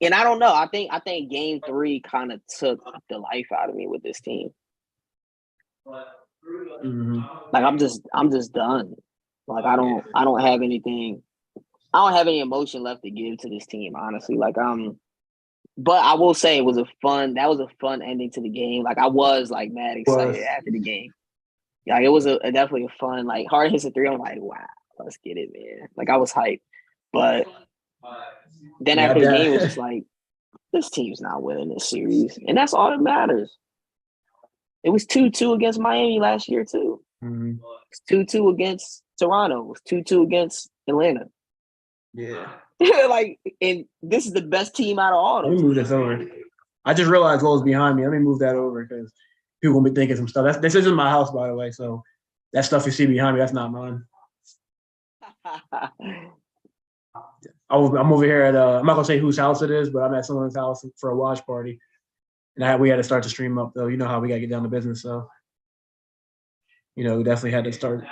And I don't know. I think game 3 kind of took the life out of me with this team. Mm-hmm. Like I'm just done. Like I don't have anything. I don't have any emotion left to give to this team, honestly. Like but I will say that was a fun ending to the game. Like I was like mad excited after the game. Like it was definitely a fun, like Harden hits a 3. I'm like, wow, let's get it, man. Like I was hyped. But then after the game, it was just like, this team's not winning this series. And that's all that matters. It was 2-2 against Miami last year, too. Mm-hmm. It was 2-2 against Toronto. It was 2-2 against Atlanta. Yeah. And this is the best team out of all of them. Let me move this over. I just realized what was behind me. Let me move that over because people going to be thinking some stuff. This isn't my house, by the way. So that stuff you see behind me, that's not mine. I'm over here at I'm not gonna say whose house it is, but I'm at someone's house for a watch party, and we had to start the stream up though. You know how we gotta get down to business, so we definitely had to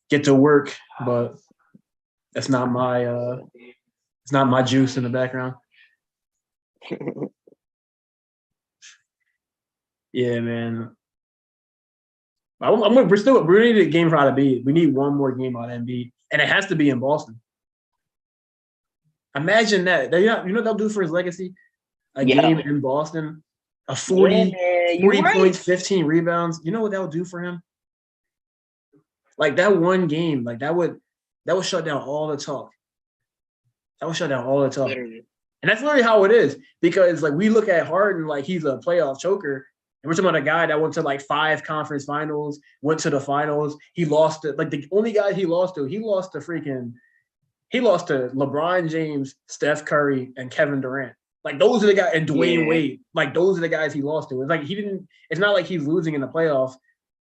get to work, but that's not my it's not my juice in the background. Yeah, man. We need a game for out of Embiid. We need one more game out of Embiid, and it has to be in Boston. Imagine that. You know what they'll do for his legacy? A game in Boston, a 40 points, 15 rebounds. You know what that would do for him? Like that one game, like that would shut down all the talk. Literally. And that's literally how it is. Because like we look at Harden like he's a playoff choker. And we're talking about a guy that went to like 5 conference finals, went to the finals. He lost it. Like the only guy he lost to LeBron James, Steph Curry, and Kevin Durant. Like those are the guys, and Dwayne Wade. Like those are the guys he lost to. It's like it's not like he's losing in the playoffs.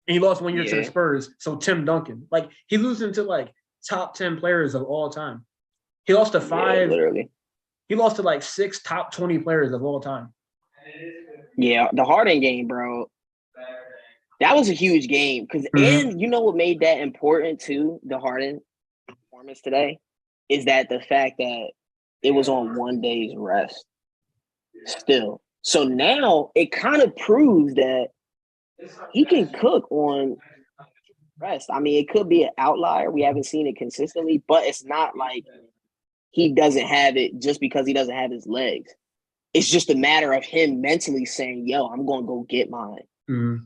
And he lost 1 year to the Spurs. So Tim Duncan. Like he's losing to like top 10 players of all time. He lost to 5. Literally. He lost to like 6 top 20 players of all time. Yeah, the Harden game, bro. That was a huge game because, and you know what made that important too? The Harden performance today is that the fact that it was on 1 day's rest. Still, so now it kind of proves that he can cook on rest. I mean, it could be an outlier. We haven't seen it consistently, but it's not like he doesn't have it just because he doesn't have his legs. It's just a matter of him mentally saying, yo, I'm going to go get mine. Mm-hmm.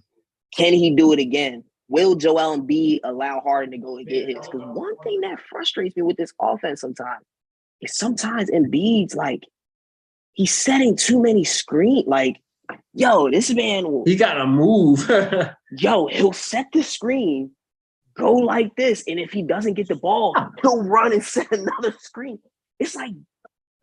Can he do it again? Will Joel Embiid allow Harden to go and get his? Because one thing that frustrates me with this offense sometimes is sometimes Embiid's like, he's setting too many screens. Like, yo, this man will. He got to move. Yo, he'll set the screen, go like this, and if he doesn't get the ball, he'll run and set another screen. It's like,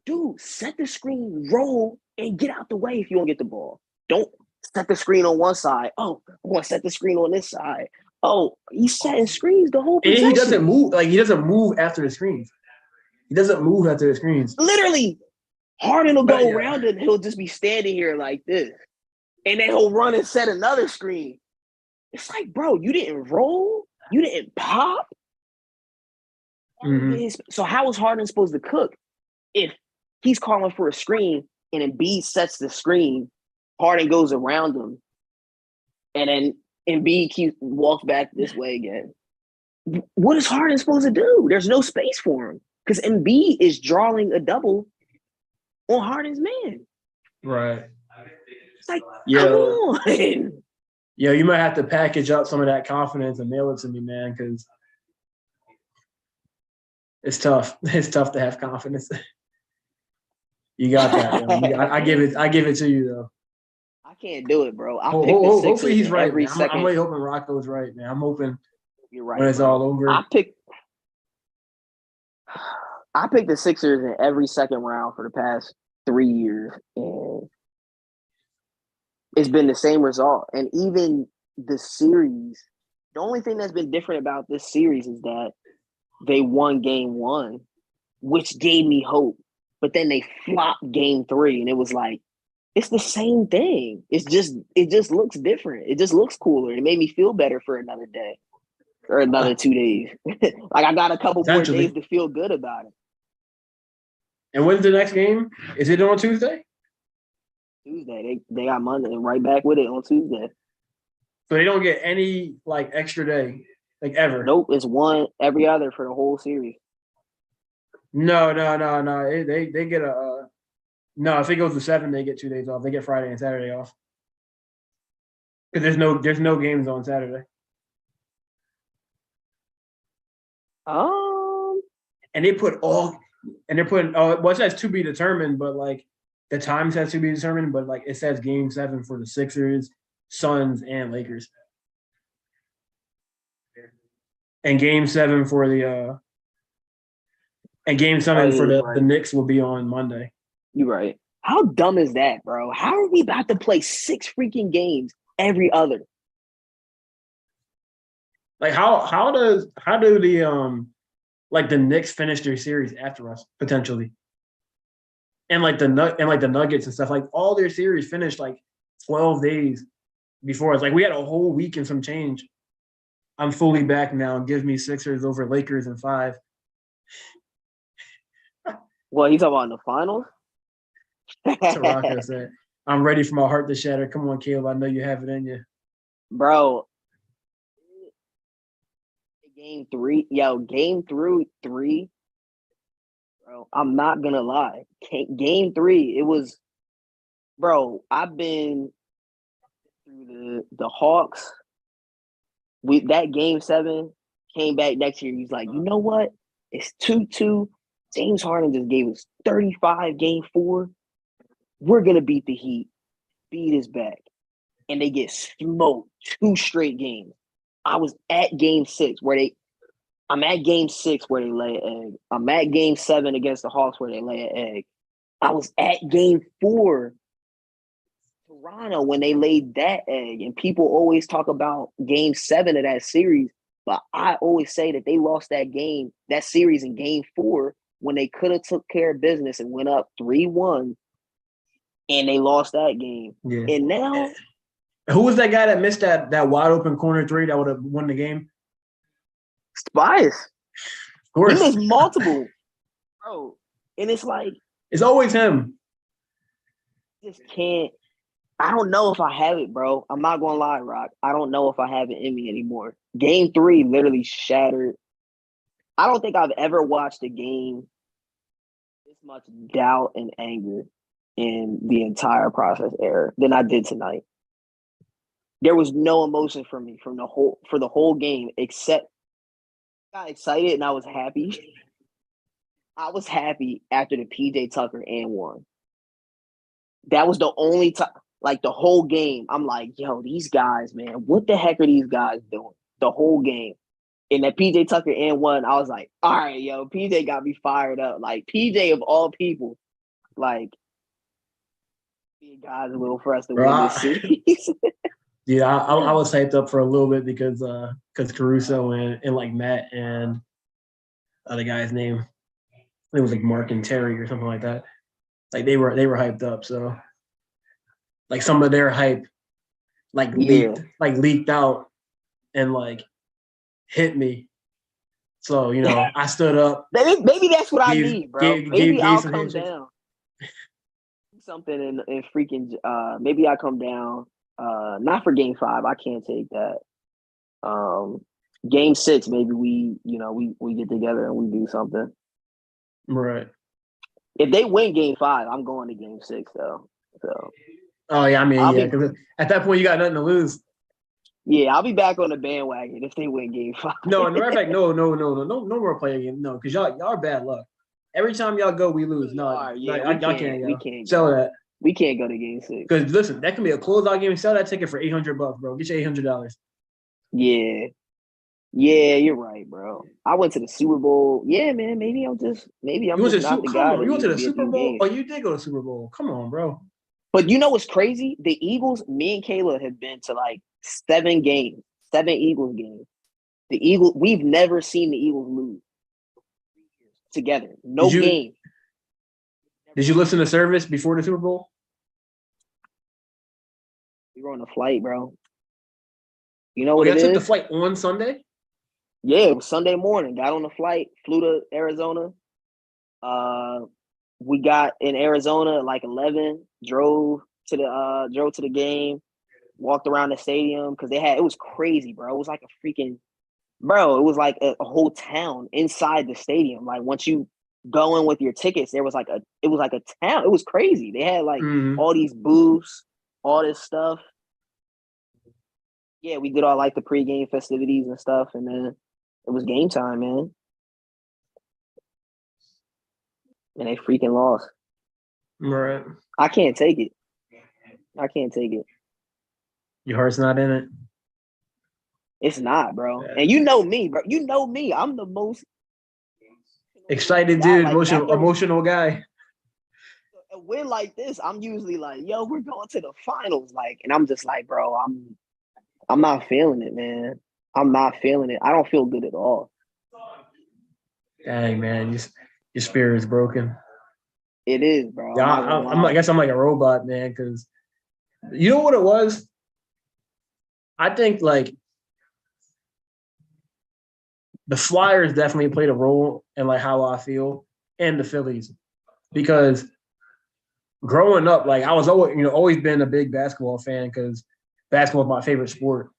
dude, set the screen, roll, and get out the way if you don't get the ball. Don't set the screen on one side. Oh, I'm going to set the screen on this side. Oh, he's setting screens the whole possession. And he doesn't move. Like, he doesn't move after the screens. He doesn't move after the screens. Literally, Harden will go around and he'll just be standing here like this. And then he'll run and set another screen. It's like, bro, you didn't roll? You didn't pop? Mm-hmm. So how is Harden supposed to cook if he's calling for a screen and Embiid sets the screen, Harden goes around him, and then Embiid walks back this way again? What is Harden supposed to do? There's no space for him because Embiid is drawing a double on Harden's man. Right. It's like, come on. Yeah, you might have to package up some of that confidence and mail it to me, man, because it's tough. It's tough to have confidence. You got that. I give it to you, though. I can't do it, bro. Hopefully he's right. I'm really hoping Rocco's right, man. I'm hoping you're right when it's all over. I picked the Sixers in every second round for the past 3 years, and it's been the same result. And even the series, the only thing that's been different about this series is that they won game 1, which gave me hope. But then they flopped game 3, and it was like, it's the same thing. It just looks different. It just looks cooler. It made me feel better for another day or another 2 days. Like I got a couple more days to feel good about it. And when's the next game? Is it on Tuesday? Tuesday. They got Monday and right back with it on Tuesday. So they don't get any like extra day, like ever. Nope, it's one every other for the whole series. No. They get a no. If it goes to 7, they get 2 days off. They get Friday and Saturday off because there's no games on Saturday. And they're putting well, it says to be determined, but like the time says to be determined, but like it says game 7 for the Sixers, Suns, and Lakers. And game 7 for the the Knicks will be on Monday. You're right. How dumb is that, bro? How are we about to play 6 freaking games every other? Like how do the like the Knicks finish their series after us potentially? And like the Nuggets and stuff, like all their series finished like 12 days before us. Like we had a whole week and some change. I'm fully back now. Give me Sixers over Lakers in 5. Well, you talking about in the finals? Taraka said, I'm ready for my heart to shatter. Come on, Caleb. I know you have it in you. Bro. Game 3. Yo, game through 3. Bro, I'm not going to lie. Game 3, it was, bro, I've been through the Hawks. That game 7 came back next year. He's like, you know what? It's 2-2. James Harden just gave us 35 game 4. We're going to beat the Heat. Beat is back. And they get smoked 2 straight games. I was at game 6 I'm at game 6 where they lay an egg. I'm at game 7 against the Hawks where they lay an egg. I was at game 4 Toronto when they laid that egg. And people always talk about game 7 of that series. But I always say that they lost that series in game 4 when they could have took care of business and went up 3-1, and they lost that game. Yeah. And now, who was that guy that missed that wide open corner three that would have won the game? Tobias. Of course. He missed multiple, bro. And it's like it's always him. Just can't. I don't know if I have it, bro. I'm not gonna lie, Rock. I don't know if I have it in me anymore. Game 3 literally shattered. I don't think I've ever watched a game this much doubt and anger in the entire process era than I did tonight. There was no emotion for me for the whole game, except I got excited and I was happy. I was happy after the PJ Tucker and one. That was the only time, like the whole game. I'm like, yo, these guys, man, what the heck are these guys doing? The whole game. And that PJ Tucker and one, I was like, all right, yo, PJ got me fired up. Like PJ of all people, like, guys will for us to win this series. Yeah, I was hyped up for a little bit because Caruso and like Matt and the guy's name, it was like Mark and Terry or something like that. Like they were hyped up. So like some of their hype leaked out and like hit me. So, you know, I stood up. Maybe that's what I need, bro. Maybe I'll come down. Something in freaking maybe I come down. Not for game 5. I can't take that. Game 6, maybe we get together and we do something. Right. If they win game 5, I'm going to game 6 though. So. Oh yeah, I mean, because at that point you got nothing to lose. Yeah, I'll be back on the bandwagon if they win game 5. No, matter of fact, no more playing game. No, because y'all are bad luck. Every time y'all go, we lose. No, y'all can't. We can't sell that. We can't go to game 6. Because listen, that can be a closeout game. Sell that ticket for $800, bro. Get your $800. Yeah, you're right, bro. I went to the Super Bowl. Yeah, man. Maybe I'm just not the guy. You went to the Super Bowl? Oh, you did go to the Super Bowl. Come on, bro. But you know what's crazy? The Eagles. Me and Kayla have been to like 7 Eagles games. The Eagles. We've never seen the Eagles lose together. No game. Did you listen to service before the Super Bowl? We were on a flight, bro. You know what it is? You took the flight on Sunday? Yeah, it was Sunday morning. Got on the flight, flew to Arizona. We got in Arizona at like 11. Drove to the game. Walked around the stadium because it was crazy, bro. It was like it was like a whole town inside the stadium. Like once you go in with your tickets, it was like a town. It was crazy. They had like all these booths, all this stuff. Yeah, we did all like the pregame festivities and stuff, and then it was game time, man. And they freaking lost. Right. I can't take it. Your heart's not in it? It's not, bro. Yeah. And you know me, bro. You know me. I'm the most excited dude, emotional guy. A win like this, I'm usually like, yo, we're going to the finals. Like, and I'm just like, bro, I'm not feeling it, man. I'm not feeling it. I don't feel good at all. Dang, man. Your spirit is broken. It is, bro. Yeah, I guess I'm like a robot, man, because you know what it was? I think, like, the Flyers definitely played a role in, like, how I feel, and the Phillies. Because growing up, like, I was always been a big basketball fan because basketball is my favorite sport.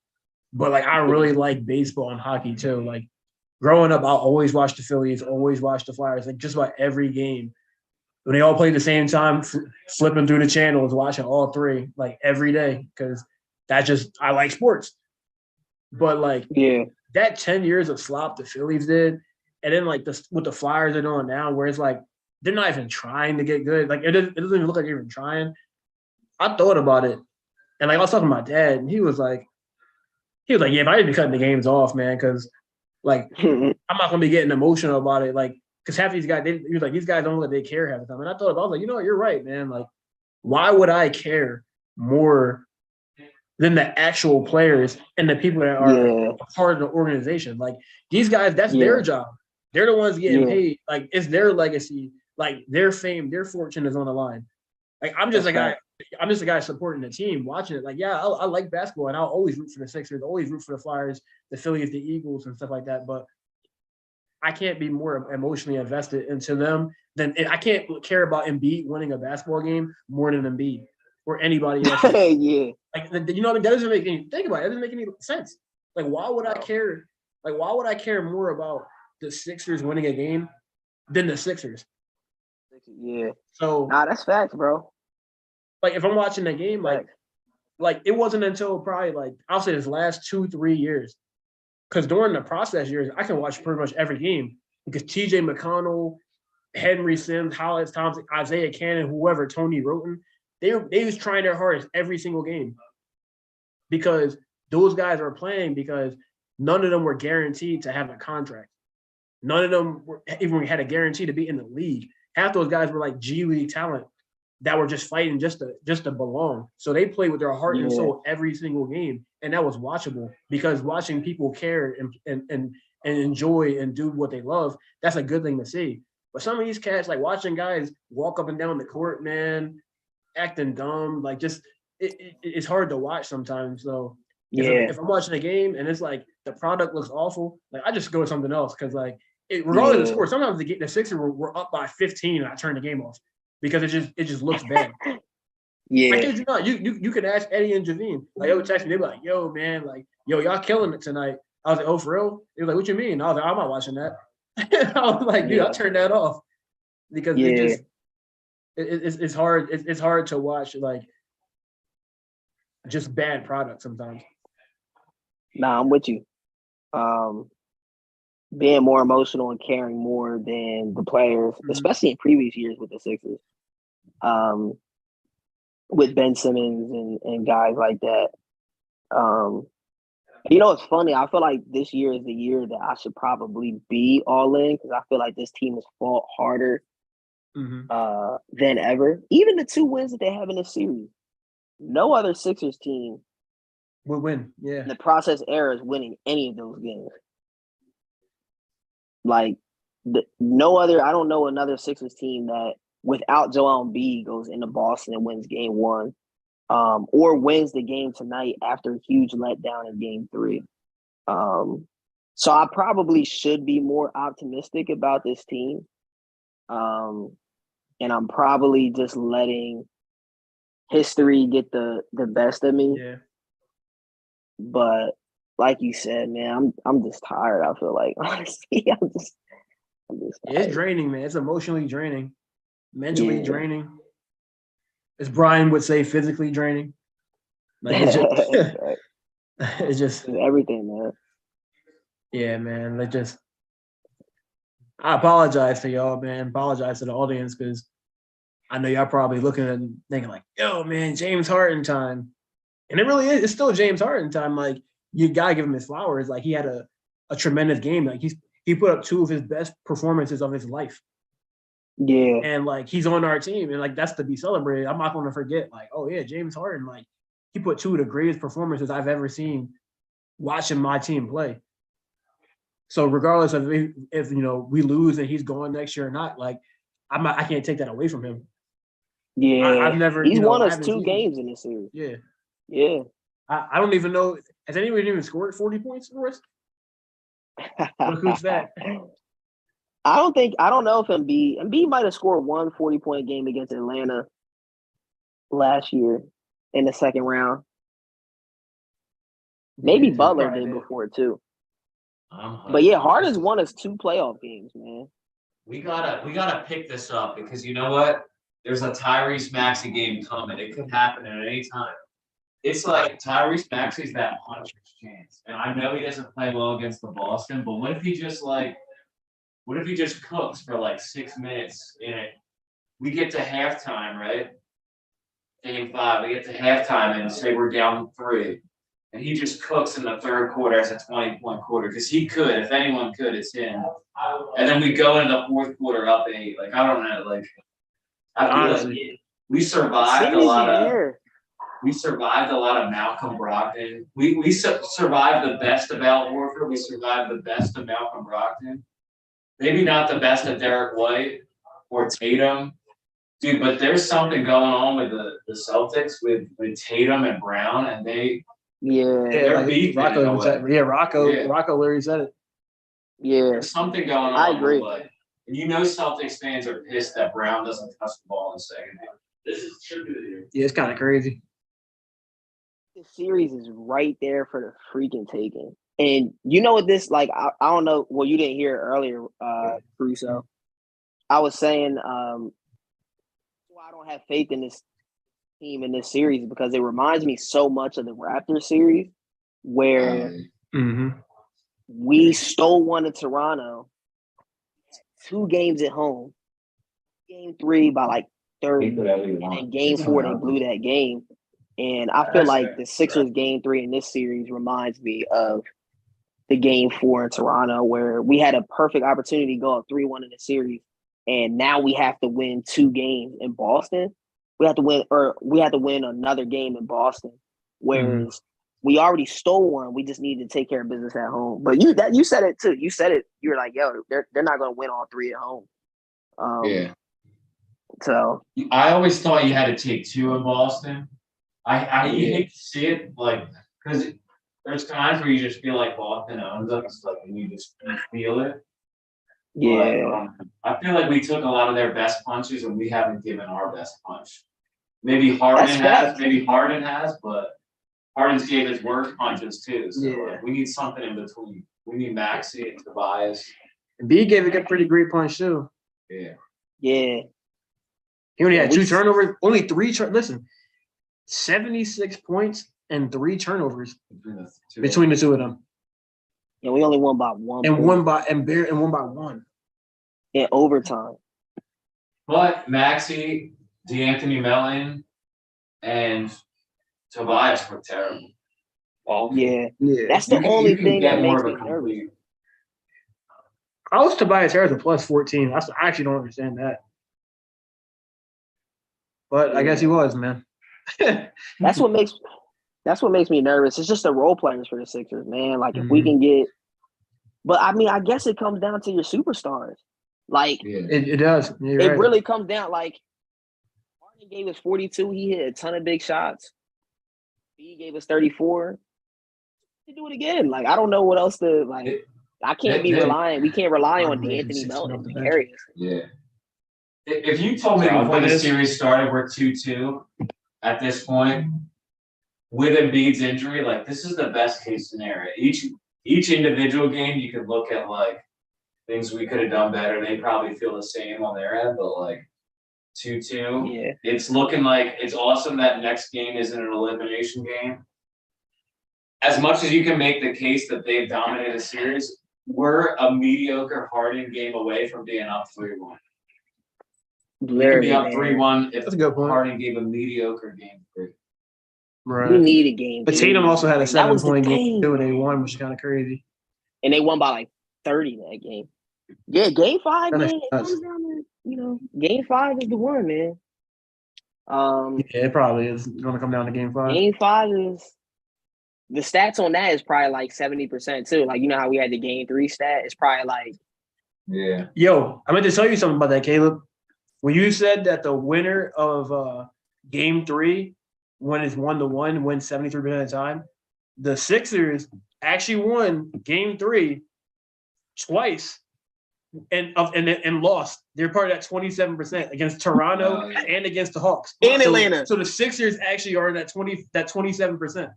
But, like, I really like baseball and hockey, too. Like, growing up, I'll always watch the Phillies, always watch the Flyers, like, just about every game. When they all play at the same time, flipping through the channels, watching all 3, like, every day because I like sports. But, like, that 10 years of slop the Phillies did, and then, like, what the Flyers are doing now, where it's like they're not even trying to get good. Like, it doesn't even look like they're even trying. I thought about it, and, like, I was talking to my dad, and he was like, yeah, if I didn't be cutting the games off, man, because, like, I'm not going to be getting emotional about it, like, because half these guys, he was like, these guys don't look like they care half the time. And I was like, you know what, you're right, man. Like, why would I care more than the actual players and the people that are a part of the organization? Like, these guys, that's their job. They're the ones getting paid. Like, it's their legacy. Like, their fame, their fortune is on the line. Like, I'm just a guy supporting the team, watching it. Like, yeah, I like basketball, and I'll always root for the Sixers, always root for the Flyers, the Phillies, the Eagles, and stuff like that. But I can't be more emotionally invested into them than I can't care about Embiid winning a basketball game more than Embiid or anybody else. Yeah. Like, you know what I mean? That doesn't make any, think about it. It doesn't make any sense. Like, why would I care? Like, why would I care more about the Sixers winning a game than the Sixers? Yeah. So, nah, that's facts, bro. Like, if I'm watching the game, like it wasn't until probably, like, I'll say this last 2-3 years, because during the process years, I can watch pretty much every game because TJ McConnell, Henry Sims, Hollis Thompson, Isaiah Cannon, whoever, Tony Roten, they was trying their hardest every single game because those guys are playing because none of them were guaranteed to have a contract. None of them even had a guarantee to be in the league. Half those guys were like G League talent that were just fighting just to belong. So they played with their heart and soul every single game, and that was watchable because watching people care and enjoy and do what they love, that's a good thing to see. But some of these cats, like watching guys walk up and down the court, man, acting dumb, like just it's hard to watch sometimes. So if I'm watching a game and it's like the product looks awful, like I just go with something else because like regardless of the score, sometimes the Sixers were up by 15 and I turn the game off because it just looks bad. I kid you not. You could ask Eddie and Javine. Like, they would text me. They'd be like, yo, man, like, yo, y'all killing it tonight. I was like, oh, for real? They were like, what you mean? I was like, I'm not watching that. I was like, dude, I turned that off because it's hard. It's hard to watch like just bad product sometimes. Nah, I'm with you. Being more emotional and caring more than the players, especially in previous years with the Sixers. With Ben Simmons and guys like that. You know, it's funny. I feel like this year is the year that I should probably be all in because I feel like this team has fought harder than ever. Even the 2 wins that they have in this series, no other Sixers team would win. Yeah, in the process era is winning any of those games. Like no other. I don't know another Sixers team that without Joel Embiid goes into Boston and wins game 1. Or wins the game tonight after a huge letdown in game 3. So I probably should be more optimistic about this team. And I'm probably just letting history get the best of me. Yeah. But like you said, man, I'm just tired. I feel like honestly, I'm just tired. It's draining, man. It's emotionally draining, mentally draining. As Brian would say, physically draining. Like it's just everything, man. Yeah, man. I apologize to y'all, man. Apologize to the audience because I know y'all probably looking and thinking like, yo, man, James Harden time. And it really is. It's still James Harden time. Like, you gotta give him his flowers. Like, he had a tremendous game. Like, he put up 2 of his best performances of his life. Yeah. And like he's on our team and like that's to be celebrated. I'm not gonna forget, like, oh yeah, James Harden, like he put 2 of the greatest performances I've ever seen watching my team play. So regardless of if you know we lose and he's going next year or not, like I can't take that away from him. Yeah. I've never he's won us 2 games in this series. Yeah. Yeah. I don't even know, has anyone even scored 40 points for us? Who's that? I don't know if Embiid might have scored 1 40-point game against Atlanta last year in the second round. Maybe Butler did before too. But yeah, Harden's won us 2 playoff games, man. We gotta pick this up because you know what? There's a Tyrese Maxey game coming. It could happen at any time. It's like Tyrese Maxey's that puncher's chance. And I know he doesn't play well against the Boston, but what if he just cooks for like 6 minutes in it? We get to halftime, right? Game 5, we get to halftime and say we're down 3. And he just cooks in the third quarter as a 20-point quarter. Because he could. If anyone could, it's him. And then we go into the fourth quarter up 8. Like, I don't know. Like, I feel like we survived a lot of Malcolm Brogdon. We survived the best of Al Horford. We survived the best of Malcolm Brogdon. maybe not the best at Derek White or Tatum. Dude, but there's something going on with the Celtics with Tatum and Brown, and they're beefing. Rocco literally said it. Yeah. There's something going on. I agree. And Celtics fans are pissed that Brown doesn't touch the ball in the second half. This is true. Yeah, it's kind of crazy. The series is right there for the freaking taking. And you know what this, like, I don't know. Well, you didn't hear it earlier, Caruso. I was saying why I don't have faith in this team in this series because it reminds me so much of the Raptors series where we stole one in Toronto, 2 games at home, game 3 by like 30, and then game 4 they blew that game. And I feel like the Sixers game 3 in this series reminds me of the game 4 in Toronto where we had a perfect opportunity to go up 3-1 in the series. And now we have to win 2 games in Boston. We have to win another game in Boston. Whereas we already stole one. We just need to take care of business at home. But you said it too. You said it. You were like, yo, they're not going to win all 3 at home. So I always thought you had to take 2 in Boston. I hate to see it, like, because there's times where you just feel like Boston owns us, like, and you feel it. Yeah. But, I feel like we took a lot of their best punches and we haven't given our best punch. Maybe Harden has, but Harden's gave his worst punches too. So like, we need something in between. We need Maxey and Tobias. And B gave a pretty great punch too. Yeah. Yeah. He only had 2 turnovers, only 3 listen, 76 points and 3 turnovers between the 2 of them. Yeah, we only won by 1. And won by 1. In overtime. But Maxey, DeAnthony Melton, and Tobias were terrible. Yeah. That's the only thing that makes me nervous. How was Tobias Harris a plus 14? I actually don't understand that. But I guess he was, man. That's what makes me nervous. It's just the role players for the Sixers, man. Like if we can get, but I mean, I guess it comes down to your superstars. Like it does. It really comes down. Like Harden gave us 42. He hit a ton of big shots. B gave us 34. To do it again. Like I don't know what else to like. I can't be relying. We can't rely on DeAnthony Melton to carry us. Yeah. If you told me before the series started we're 2-2 at this point with Embiid's injury, like this is the best case scenario. Each individual game you could look at like things we could have done better. They probably feel the same on their end, but like 2-2, it's looking like it's awesome that next game isn't an elimination game. As much as you can make the case that they've dominated a series, we're a mediocre Harden game away from being up 3-1. We could be up 3-1 if Harden gave a mediocre game 3. Right. We need a game. But Tatum also had a 7-point game too, and they won, which is kind of crazy. And they won by like 30 that game. Yeah, game 5, man. It comes down to, game 5 is the one, man. Yeah, it probably is going to come down to game 5. Game 5 is the stats on that is probably like 70% too. Like how we had the game 3 stat, it's probably like Yo, I meant to tell you something about that, Caleb. When you said that the winner of game 3, when it's 1-1, wins 73% of the time, the Sixers actually won game 3 twice and lost. They're part of that 27% against Toronto and against the Hawks and Atlanta. So the Sixers actually are that 27%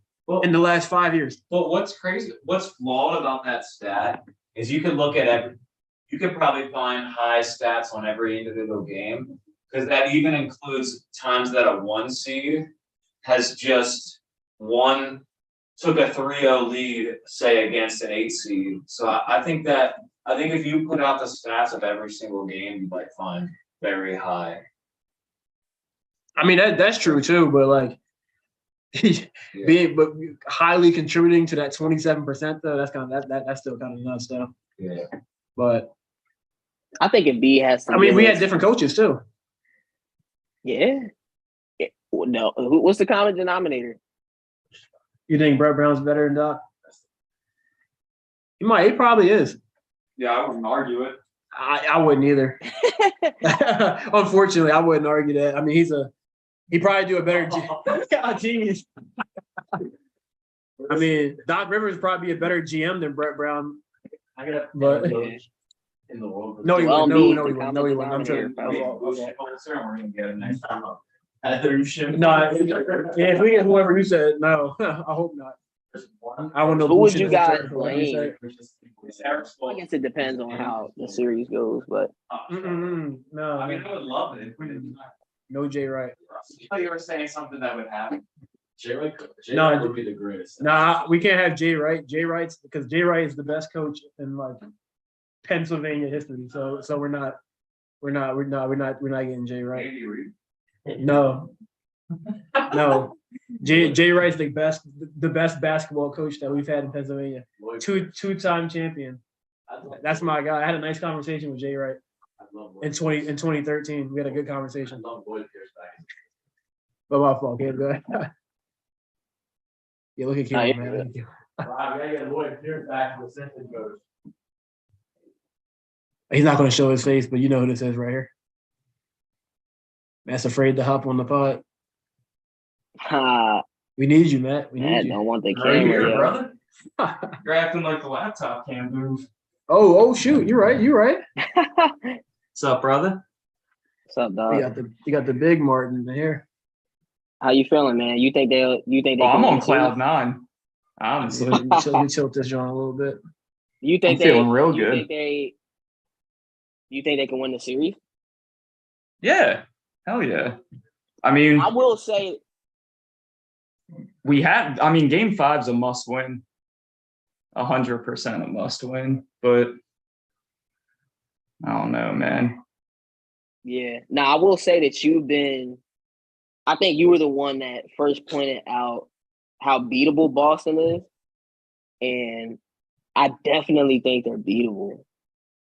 in the last 5 years. But what's crazy, what's flawed about that stat is you can look at you could probably find high stats on every individual game because that even includes times that a 1 seed has just took a 3-0 lead, say, against an 8 seed. So I think if you put out the stats of every single game, you might find very high. I mean, that's true too, but like but highly contributing to that 27% though, that's kind of that's still kind of nuts though. Yeah. But I think Embiid has to. I mean, we had different coaches too. Yeah. No, what's the common denominator? You think Brett Brown's better than Doc? He probably is. Yeah, I wouldn't argue it. I wouldn't either. Unfortunately, I wouldn't argue that. I mean, he probably do a better jeez. I mean, Doc Rivers probably be a better GM than Brett Brown. But in the world. no, he Well, wouldn't. Embiid, No, he wouldn't. I'm sure. We're gonna get a nice Heather shit. No, yeah, if we get whoever you said, no, I hope not. I don't know. Who would you guys blame? blame? I guess it depends on how the series goes, but No, I mean, I would love it. no Jay Wright. I thought you were saying something that would happen. Jay Wright would be the greatest. Nah, we can't have Jay Wright. Jay Wright is the best coach in like Pennsylvania history. So we're not getting Jay Wright. No. Jay Wright's the best basketball coach that we've had in Pennsylvania. Two-time champion. That's my guy. I had a nice conversation with Jay Wright in 2013. We had a good conversation. But my fault. Okay, go ahead. Yeah, look at Keelan, man. He's not going to show his face, but you know who this is right here. Matt's afraid to hop on the pod. We need you, Matt. We need you. Don't want the Right camera, here, brother. You're acting like the laptop can't move. Oh, shoot. You're right. What's up, brother? What's up, dog? You got the big Martin here. How you feeling, man? You think they? I'm on cloud 9. Honestly, You tilt this on a little bit. You think I'm feeling real good. You think they can win the series? Yeah, hell yeah. I mean, I will say Game 5's a must win. 100% a must win, but I don't know, man. Yeah. Now, I will say that I think you were the one that first pointed out how beatable Boston is. And I definitely think they're beatable.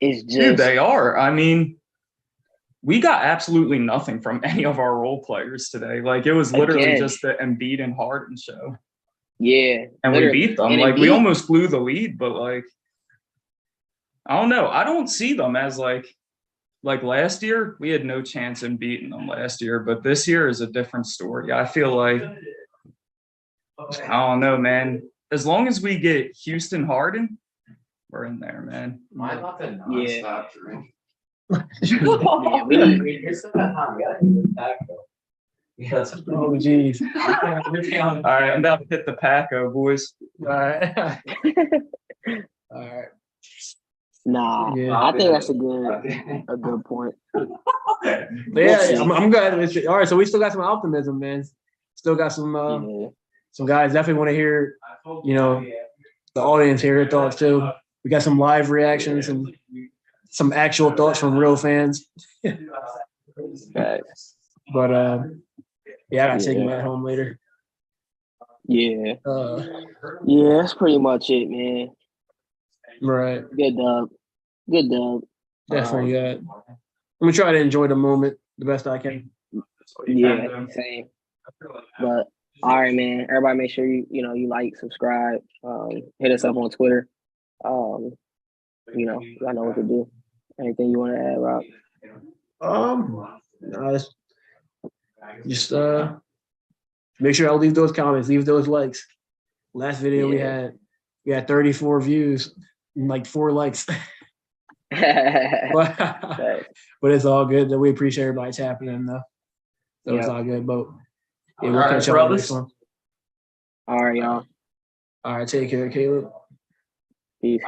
It's just. Dude, they are. I mean, we got absolutely nothing from any of our role players today. Like, it was literally just the Embiid and Harden show. Yeah. And we beat them. And like, Embiid, we almost blew the lead, but, like, I don't know. I don't see them as, like last year, we had no chance in beating them last year, but this year is a different story. I feel like, I don't know, man. As long as we get Houston Harden, we're in there, man. Yeah. Oh, geez. All right, I'm about to hit the Paco, boys. All right. All right. Nah, Yeah. I think that's a good point. Yeah, I'm glad. All right, so we still got some optimism, man. Still got some guys definitely want to hear, the audience hear their thoughts too. We got some live reactions and some actual thoughts from real fans. Right. But I gotta take Matt home later. Yeah. Yeah, that's pretty much it, man. Right. Good dub. Definitely got. I'm gonna try to enjoy the moment the best I can. Yeah, same. But all right, man. Everybody, make sure you like, subscribe, hit us up on Twitter. Y'all know what to do. Anything you want to add, Rob? No, just make sure I leave those comments, leave those likes. Last video we had 34 views and like 4 likes. but it's all good. We appreciate everybody tapping in though. So it's all good. But we'll catch y'all on the next one. All right, y'all. All right, take care, Caleb. Peace.